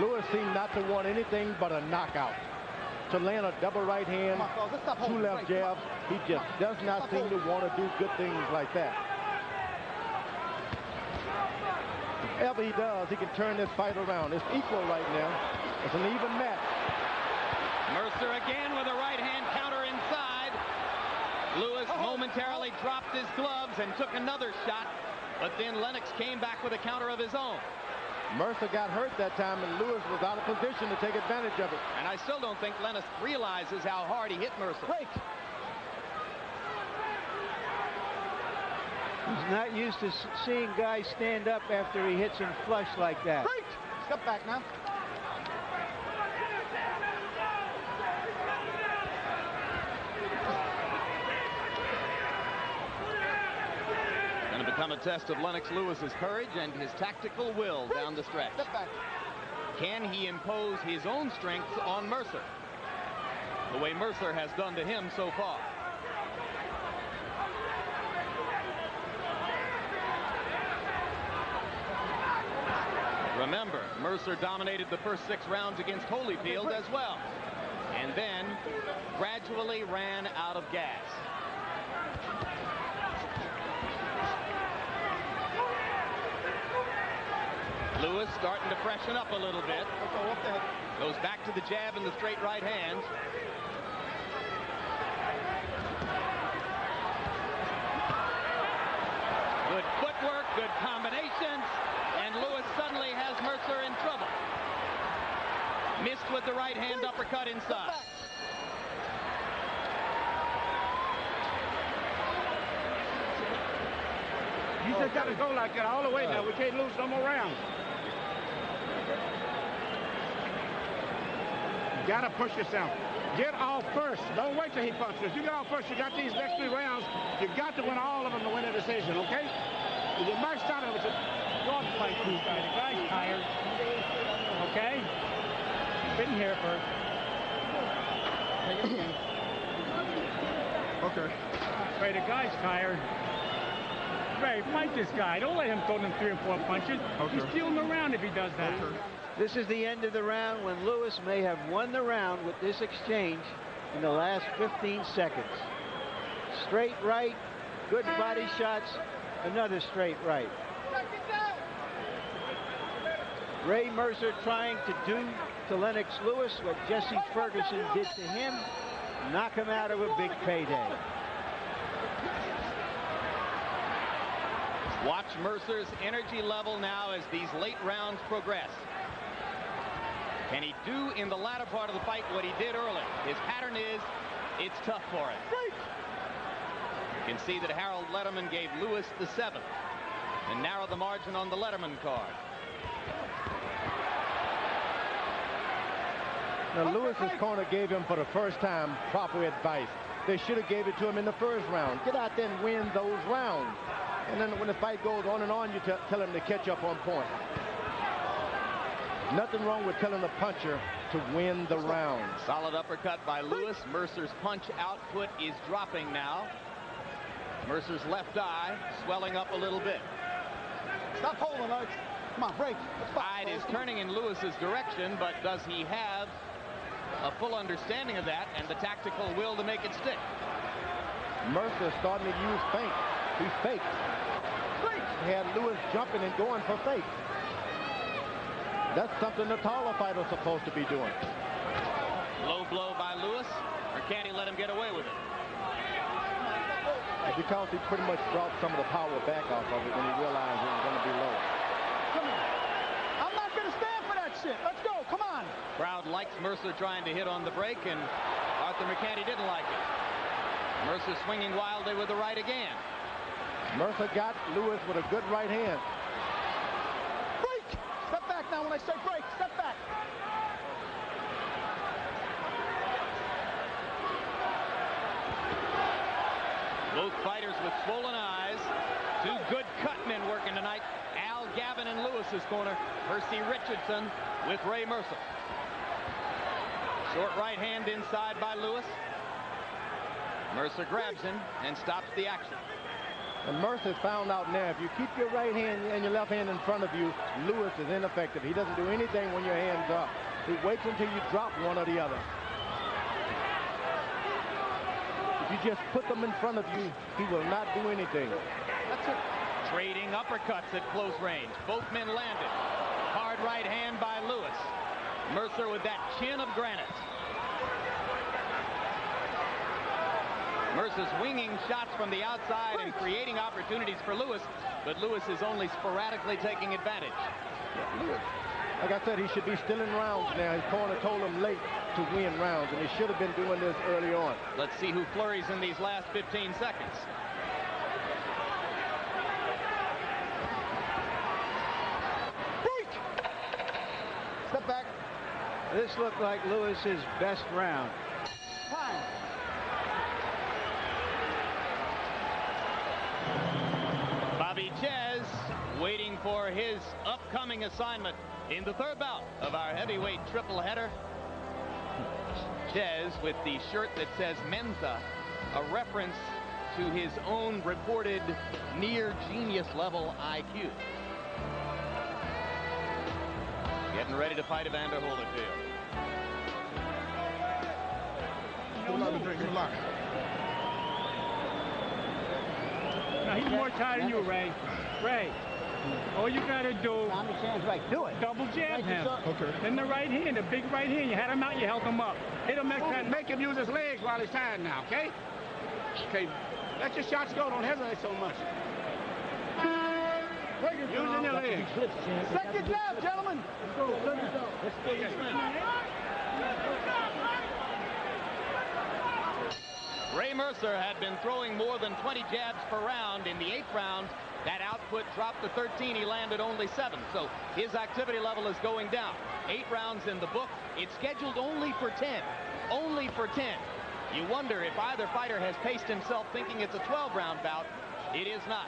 Lewis seemed not to want anything but a knockout. To land a double right hand, 2 left jabs, he just does not seem to want to do good things like that. If ever he does, he can turn this fight around. It's equal right now. It's an even match. Mercer again with a right hand counter inside. Lewis momentarily dropped his gloves and took another shot, but then Lennox came back with a counter of his own. Mercer got hurt that time, and Lewis was out of position to take advantage of it. And I still don't think Lennox realizes how hard he hit Mercer. He's not used to seeing guys stand up after he hits him flush like that. Step back now. Going to become a test of Lennox Lewis's courage and his tactical will down the stretch. Can he impose his own strength on Mercer, the way Mercer has done to him so far? Remember, Mercer dominated the first 6 rounds against Holyfield as well, and then gradually ran out of gas. Lewis starting to freshen up a little bit. Goes back to the jab and the straight right hand. Good footwork, good combinations, and Lewis suddenly has Mercer in trouble. Missed with the right hand uppercut inside. You just got to go like that all the way now. We can't lose no more rounds. You got to push yourself. Get off first. Don't wait till he punches. You get off first. You got these next 3 rounds. You got to win all of them to win a decision, okay? If you maxed out of it, you ought to fight these guys. The guy's tired. Okay? Sit in here first. Okay. Ray, the guy's tired. Ray, fight this guy. Don't let him throw them 3 or 4 punches. Okay. He's stealing the round if he does that. Okay. This is the end of the round when Lewis may have won the round with this exchange in the last 15 seconds. Straight right, good body shots, another straight right. Ray Mercer trying to do to Lennox Lewis what Jesse Ferguson did to him, knock him out of a big payday. Watch Mercer's energy level now as these late rounds progress. Can he do in the latter part of the fight what he did early? His pattern is, it's tough for him. You can see that Harold Letterman gave Lewis the 7th and narrowed the margin on the Letterman card. Now, Lewis's corner gave him, for the first time, proper advice. They should have gave it to him in the first round. Get out there and win those rounds. And then when the fight goes on and on, you tell him to catch up on point. Nothing wrong with telling the puncher to win the round. Solid uppercut by Lewis. Mercer's punch output is dropping now. Mercer's left eye swelling up a little bit. Stop holding, Alex. Come on, break. Tide is turning in Lewis's direction, but does he have a full understanding of that and the tactical will to make it stick? Mercer starting to use feint. He faked. He had Lewis jumping and going for fake. That's something the taller fighter's supposed to be doing. Low blow by Lewis, or can he let him get away with it? Because he pretty much brought some of the power back off of it when he realized it was going to be low. Come on. I'm not going to stand for that shit. Let's go. Come on. Crowd likes Mercer trying to hit on the break, and Arthur McCanty didn't like it. Mercer swinging wildly with the right again. Mercer got Lewis with a good right hand. Break. Step back now when I say break. Step back. Both fighters with swollen eyes. 2 good cut men working tonight. Al Gavin in Lewis's corner. Percy Richardson with Ray Mercer. Short right hand inside by Lewis. Mercer grabs him and stops the action. And Mercer's found out now, if you keep your right hand and your left hand in front of you, Lewis is ineffective. He doesn't do anything when your hands up. He waits until you drop one or the other. If you just put them in front of you, he will not do anything. That's it. Trading uppercuts at close range. Both men landed. Hard right hand by Lewis. Mercer with that chin of granite. Mercer's winging shots from the outside and creating opportunities for Lewis, but Lewis is only sporadically taking advantage. Lewis, like I said, he should be still in rounds now. His corner told him late to win rounds, and he should have been doing this early on. Let's see who flurries in these last 15 seconds. Break. Step back. This looked like Lewis's best round. Time. Bobby Chez waiting for his upcoming assignment in the 3rd bout of our heavyweight triple header. Chez with the shirt that says Mensa, a reference to his own reported near genius level IQ. Getting ready to fight Evander Holyfield. Now he's more tired than you, Ray. Ray, all you got to do, do it. Double jab him. Okay. Then the right hand, the big right hand. You had him out, you held him up. Hit him next time. Make him use his legs while he's tired now, okay? Okay. Let your shots go. Don't hesitate so much. Using your legs. Second jab, gentlemen. Let's go. Let's go. Ray Mercer had been throwing more than 20 jabs per round. In the 8th round, that output dropped to 13. He landed only 7. So his activity level is going down. 8 rounds in the book. It's scheduled only for 10. only for 10. You wonder if either fighter has paced himself thinking it's a 12-round bout. It is not.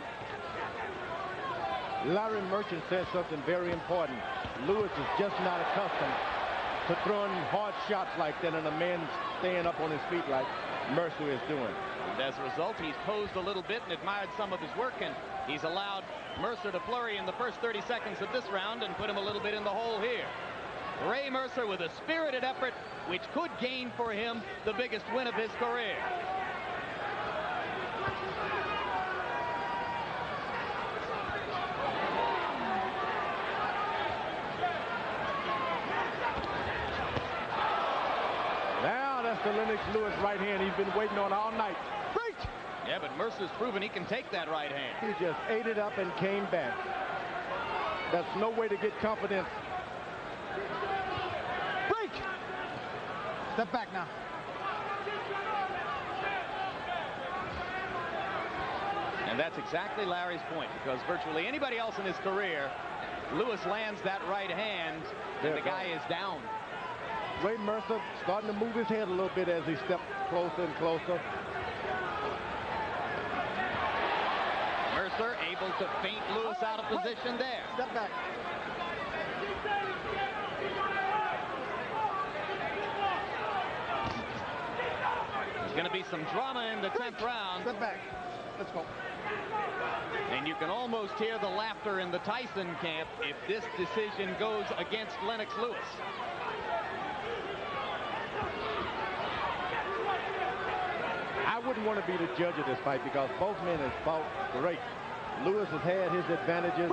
Larry Merchant said something very important. Lewis is just not accustomed to throwing hard shots like that and a man staying up on his feet like Mercer is doing. And as a result, he's posed a little bit and admired some of his work, and he's allowed Mercer to flurry in the first 30 seconds of this round and put him a little bit in the hole here. Ray Mercer with a spirited effort, which could gain for him the biggest win of his career. Now that's the Lennox Lewis right hand he's been waiting on all night. Break! Yeah, but Mercer's proven he can take that right hand. He just ate it up and came back. That's no way to get confidence. Break! Step back now. And that's exactly Larry's point, because virtually anybody else in his career, Lewis lands that right hand, and the guy is down. Ray Mercer starting to move his head a little bit as he steps closer and closer. Mercer able to feint Lewis out of position there. Step back. There's going to be some drama in the 10th round. Step back. Let's go. And you can almost hear the laughter in the Tyson camp if this decision goes against Lennox Lewis. I wouldn't want to be the judge of this fight because both men have fought great. Lewis has had his advantages.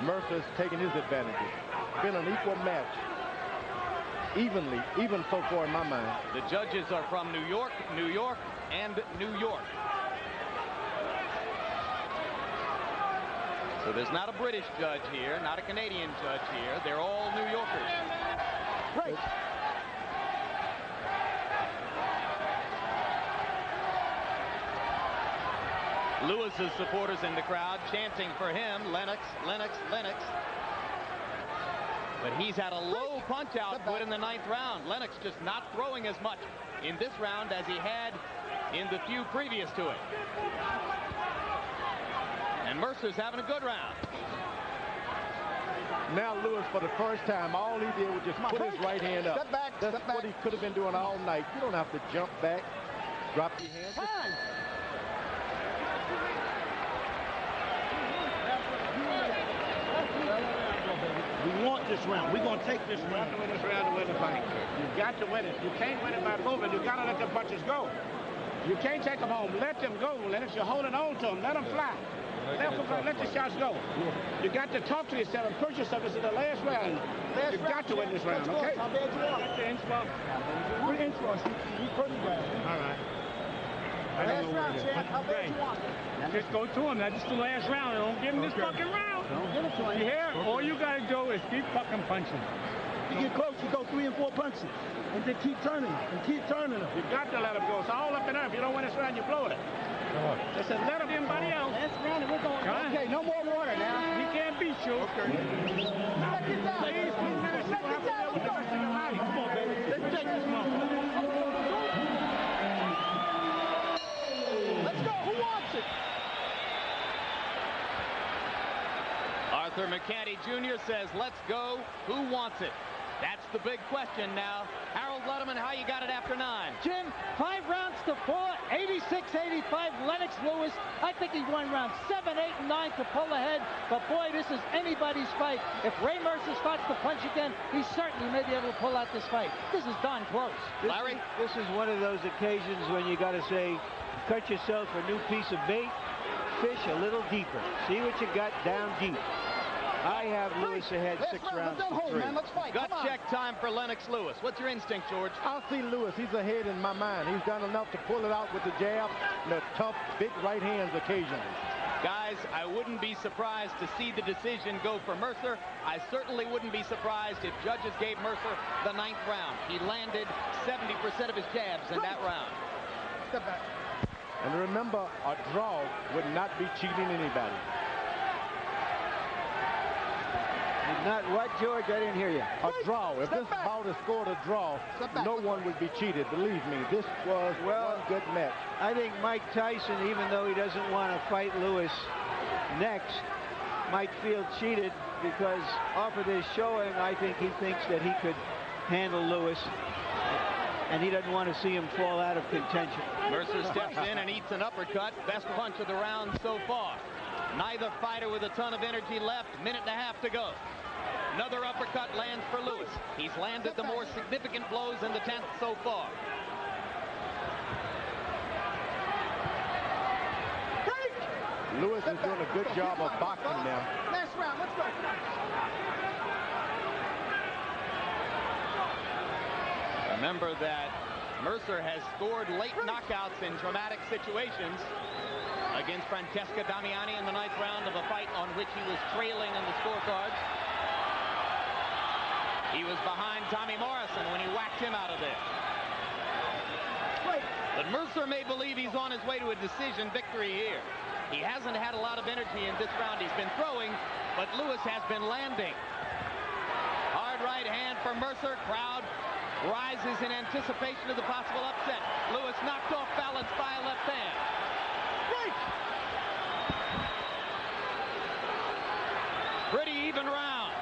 Mercer's taken his advantages. Been an equal match. Even so far in my mind. The judges are from New York, New York, and New York. So there's not a British judge here, not a Canadian judge here. They're all New Yorkers. Break. Lewis's supporters in the crowd chanting for him, Lennox, Lennox, Lennox. But he's had a low punch output in the 9th round. Lennox just not throwing as much in this round as he had in the few previous to it. And Mercer's having a good round. Now Lewis, for the first time, all he did was just put his right hand up. Step back. That's what he could have been doing all night. You don't have to jump back, drop your hand. We want this round. We're going to take this round. You got to win this round to win the fight. You got to win it. You can't win it by moving. You got to let the punches go. You can't take them home. Let them go, Lennox. You're holding on to them. Let them fly. Let the shots go. You got to talk to yourself and push yourself. This is the last round. You got to win this round, okay? How bad you want? Get the inch ball. Good inch ball. You pretty bad. All right. Last round, champ. How bad you want? Just go to him. That's the last round. Don't give him this fucking round. Don't give it to him. You hear? All you got to do is keep fucking punching. You get close, you go 3 and 4 punches. And then keep turning them. And keep turning them. You got to let him go. It's all up and up. If you don't win this round, you blow it. Just said let everybody else. Last round and we're going. Okay, no more water now. He can't beat you. Okay. Let's get down. Please, 2 minutes. Let's get down. With the rest of your life. Come on, baby. Let's take this motherfucker. Let's go. Who wants it? Arthur McCanty Jr. says, let's go. Who wants it? That's the big question now. Harold Letterman, how you got it after 9? Jim, 5 rounds to 4, 86-85, Lennox Lewis. I think he won round 7, 8, and 9 to pull ahead. But boy, this is anybody's fight. If Ray Mercer starts to punch again, he certainly may be able to pull out this fight. This is darn close. Larry? This is one of those occasions when you got to say, cut yourself a new piece of bait, fish a little deeper. See what you got down deep. I have Lewis ahead 6 rounds to 3. Gut check time for Lennox Lewis. What's your instinct, George? I'll see Lewis. He's ahead in my mind. He's done enough to pull it out with the jab and the tough, big right hands occasionally. Guys, I wouldn't be surprised to see the decision go for Mercer. I certainly wouldn't be surprised if judges gave Mercer the 9th round. He landed 70% of his jabs in that round. Step back. And remember, a draw would not be cheating anybody. Not what, George? I didn't hear you. A draw. If this bout is scored a draw, no one would be cheated. Believe me, this was one good match. I think Mike Tyson, even though he doesn't want to fight Lewis next, might feel cheated because off of this showing, I think he thinks that he could handle Lewis, and he doesn't want to see him fall out of contention. Mercer steps in and eats an uppercut. Best punch of the round so far. Neither fighter with a ton of energy left. Minute and a half to go. Another uppercut lands for Lewis. He's landed the more significant blows in the 10th so far. Lewis is doing a good job of boxing now. Last round, let's go. Remember that Mercer has scored late knockouts in dramatic situations against Francesca Damiani in the 9th round of a fight on which he was trailing in the scorecards. He was behind Tommy Morrison when he whacked him out of there. But Mercer may believe he's on his way to a decision victory here. He hasn't had a lot of energy in this round. He's been throwing, but Lewis has been landing. Hard right hand for Mercer. Crowd rises in anticipation of the possible upset. Lewis knocked off balance by a left hand. Pretty even round.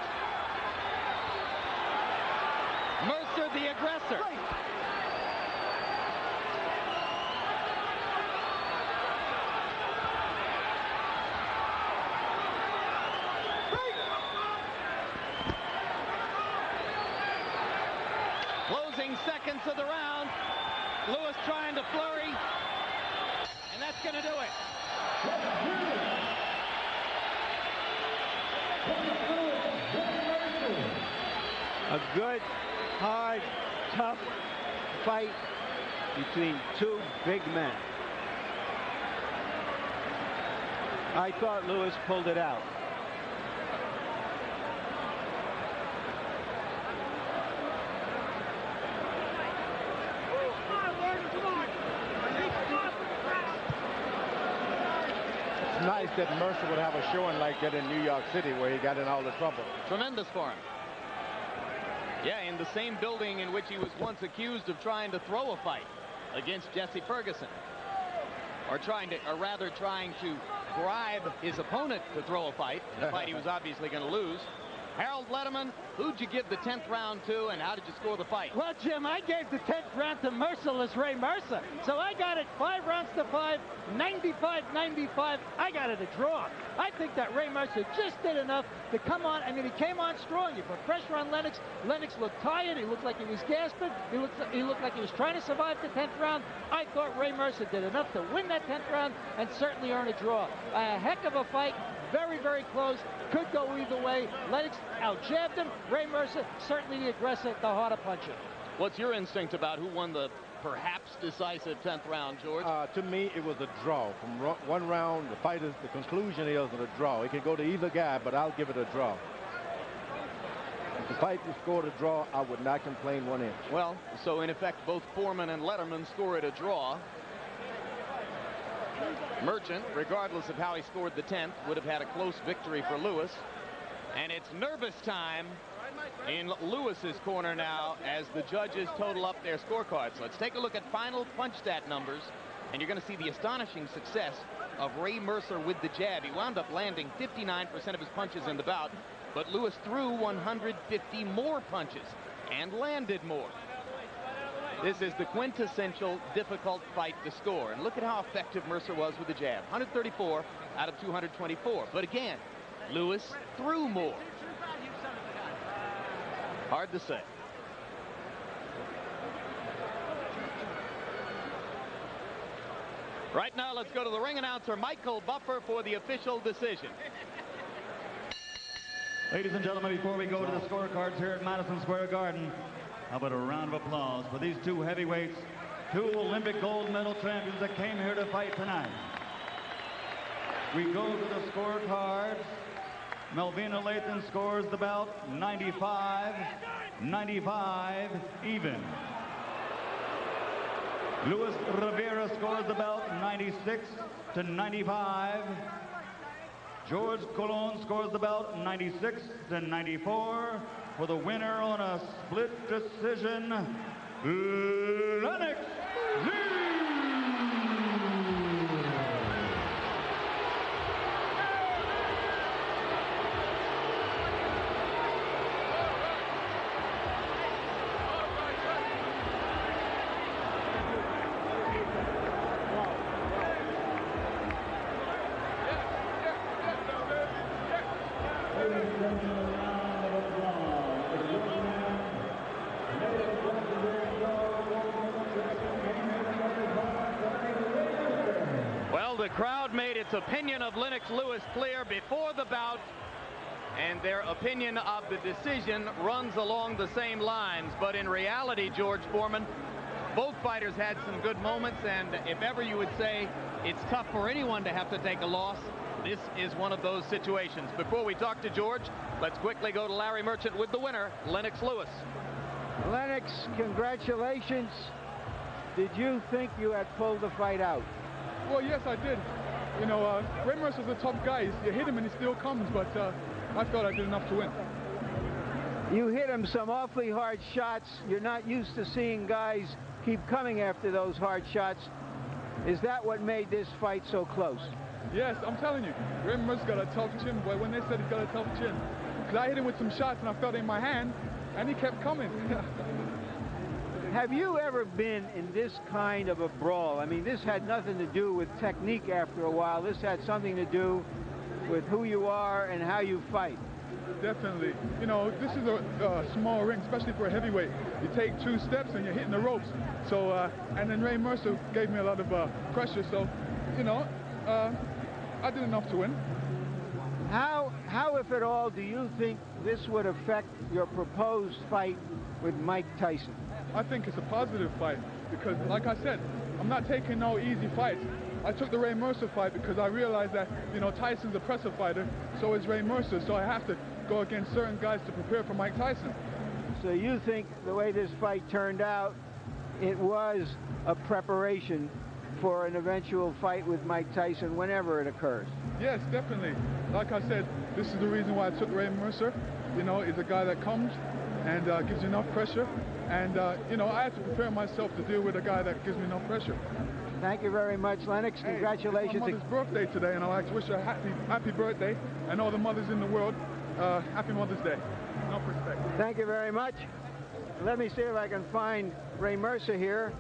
Mercer the aggressor. Closing seconds of the round. Lewis trying to flurry, and that's going to do it. A good, hard, tough fight between two big men. I thought Lewis pulled it out. It's nice that Mercer would have a showing like that in New York City where he got in all the trouble. Tremendous for him. Yeah, in the same building in which he was once accused of trying to throw a fight against Jesse Ferguson. Or rather trying to bribe his opponent to throw a fight, a fight he was obviously going to lose. Harold Letterman, who'd you give the 10th round to, and how did you score the fight? Well, Jim, I gave the 10th round to Merciless Ray Mercer. So I got it 5 rounds to 5, 95-95. I got it a draw. I think that Ray Mercer just did enough to come on. I mean, he came on strong. You put pressure on Lennox. Lennox looked tired. He looked like he was gasping. He looked like he was trying to survive the 10th round. I thought Ray Mercer did enough to win that 10th round and certainly earn a draw. A heck of a fight. Very, very close. Could go either way. Lennox out-jabbed him. Ray Mercer, certainly the aggressor, the harder puncher. What's your instinct about who won the perhaps decisive 10th round, George? To me, it was a draw. From one round, the conclusion is a draw. It can go to either guy, but I'll give it a draw. If the fight was scored a draw, I would not complain 1 inch. Well, so in effect, both Foreman and Letterman scored a draw. Merchant, regardless of how he scored the 10th, would have had a close victory for Lewis. And it's nervous time in Lewis's corner now as the judges total up their scorecards. Let's take a look at final punch stat numbers, and you're going to see the astonishing success of Ray Mercer with the jab. He wound up landing 59% of his punches in the bout, but Lewis threw 150 more punches and landed more. This is the quintessential difficult fight to score. And look at how effective Mercer was with the jab. 134 out of 224. But again, Lewis threw more. Hard to say. Right now, let's go to the ring announcer, Michael Buffer, for the official decision. Ladies and gentlemen, before we go to the scorecards here at Madison Square Garden, how about a round of applause for these two heavyweights, two Olympic gold medal champions that came here to fight tonight. We go to the scorecards. Melvina Lathan scores the bout 95-95 even. Luis Rivera scores the bout 96-95. George Colon scores the bout 96-94 for the winner on a split decision, Lennox Lewis. Well, the crowd made its opinion of Lennox Lewis clear before the bout, and their opinion of the decision runs along the same lines. But in reality, George Foreman, both fighters had some good moments, and if ever you would say it's tough for anyone to have to take a loss, this is one of those situations. Before we talk to George, let's quickly go to Larry Merchant with the winner, Lennox Lewis. Lennox, congratulations. Did you think you had pulled the fight out? Well, yes, I did. You know, Ray Mercer's a tough guy. You hit him and he still comes, but I thought I did enough to win. You hit him some awfully hard shots. You're not used to seeing guys keep coming after those hard shots. Is that what made this fight so close? Yes, I'm telling you, Ray Mercer's got a tough chin, boy. When they said he's got a tough chin, because I hit him with some shots and I felt it in my hand, and he kept coming. Have you ever been in this kind of a brawl? I mean, this had nothing to do with technique after a while. This had something to do with who you are and how you fight. Definitely. You know, this is a small ring, especially for a heavyweight. You take 2 steps and you're hitting the ropes. So, and then Ray Mercer gave me a lot of pressure. So, you know, I did enough to win. How, if at all, do you think this would affect your proposed fight with Mike Tyson? I think it's a positive fight because, like I said, I'm not taking no easy fights. I took the Ray Mercer fight because I realized that, you know, Tyson's a presser fighter, so is Ray Mercer, so I have to go against certain guys to prepare for Mike Tyson. So you think the way this fight turned out, it was a preparation for an eventual fight with Mike Tyson whenever it occurs? Yes, definitely. Like I said, this is the reason why I took Ray Mercer. You know, he's a guy that comes and gives you enough pressure. And, you know, I have to prepare myself to deal with a guy that gives me enough pressure. Thank you very much, Lennox. Congratulations. It's my mother's birthday today, and I'd like to wish her a happy birthday, and all the mothers in the world, happy Mother's Day. Enough respect. Thank you very much. Let me see if I can find Ray Mercer here.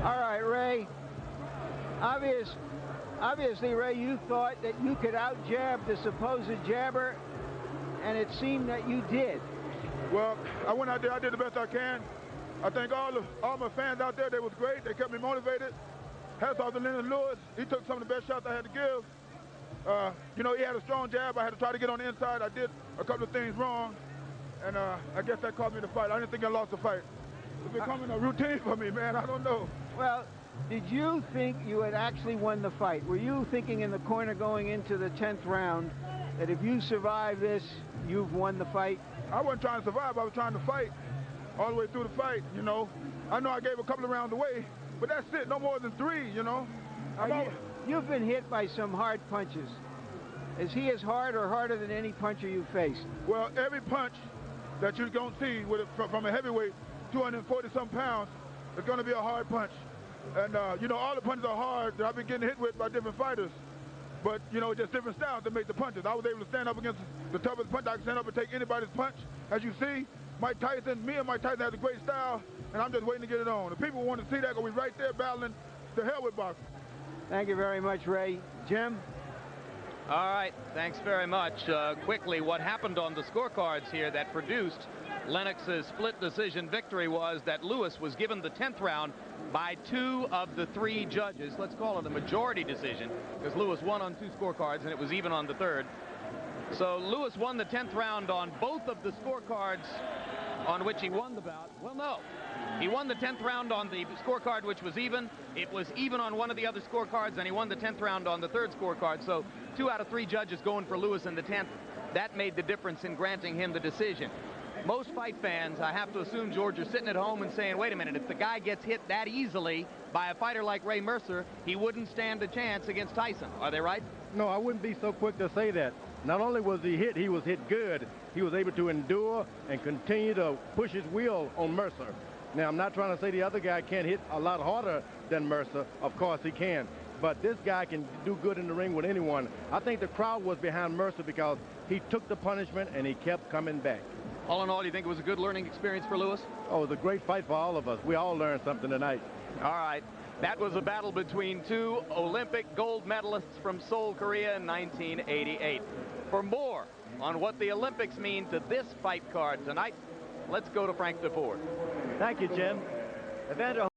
All right, Ray. Obviously, Ray, you thought that you could out-jab the supposed jabber, and it seemed that you did. Well, I went out there, I did the best I can. I think all my fans out there, they was great. They kept me motivated. Hats off to Lennox Lewis. He took some of the best shots I had to give. You know, he had a strong jab. I had to try to get on the inside. I did a couple of things wrong, and I guess that cost me the fight. I didn't think I lost the fight. It's becoming a routine for me, man. I don't know. Well, did you think you had actually won the fight? Were you thinking in the corner going into the 10th round that if you survive this, you've won the fight? I wasn't trying to survive. I was trying to fight all the way through the fight, you know. I know I gave a couple of rounds away, but that's it. No more than 3, you know. You've been hit by some hard punches. Is he as hard or harder than any puncher you've faced? Well, every punch that you're going to see from a heavyweight, 240-some pounds, is going to be a hard punch. And, you know, all the punches are hard that I've been getting hit with by different fighters. But, you know, just different styles that make the punches. I was able to stand up against the toughest punch. I can stand up and take anybody's punch. As you see, Mike Tyson, me and Mike Tyson have a great style, and I'm just waiting to get it on. The people want to see that because we're right there battling the hell with boxing. Thank you very much, Ray. Jim? All right, thanks very much. Quickly, what happened on the scorecards here that produced Lennox's split decision victory was that Lewis was given the 10th round by 2 of the 3 judges. Let's call it a majority decision because Lewis won on 2 scorecards and it was even on the 3rd. So Lewis won the 10th round on both of the scorecards on which he won the bout. Well, no. He won the 10th round on the scorecard which was even. It was even on one of the other scorecards, and he won the 10th round on the 3rd scorecard. So 2 out of 3 judges going for Lewis in the 10th. That made the difference in granting him the decision. Most fight fans, I have to assume, George, are sitting at home and saying, wait a minute, if the guy gets hit that easily by a fighter like Ray Mercer, he wouldn't stand a chance against Tyson. Are they right? No, I wouldn't be so quick to say that. Not only was he was hit good, he was able to endure and continue to push his will on Mercer. Now, I'm not trying to say the other guy can't hit a lot harder than Mercer. Of course he can. But this guy can do good in the ring with anyone. I think the crowd was behind Mercer because he took the punishment and he kept coming back. All in all, you think it was a good learning experience for Lewis? Oh, it was a great fight for all of us. We all learned something tonight. All right. That was a battle between two Olympic gold medalists from Seoul, Korea in 1988. For more on what the Olympics mean to this fight card tonight, let's go to Frank DeFord. Thank you, Jim. Evander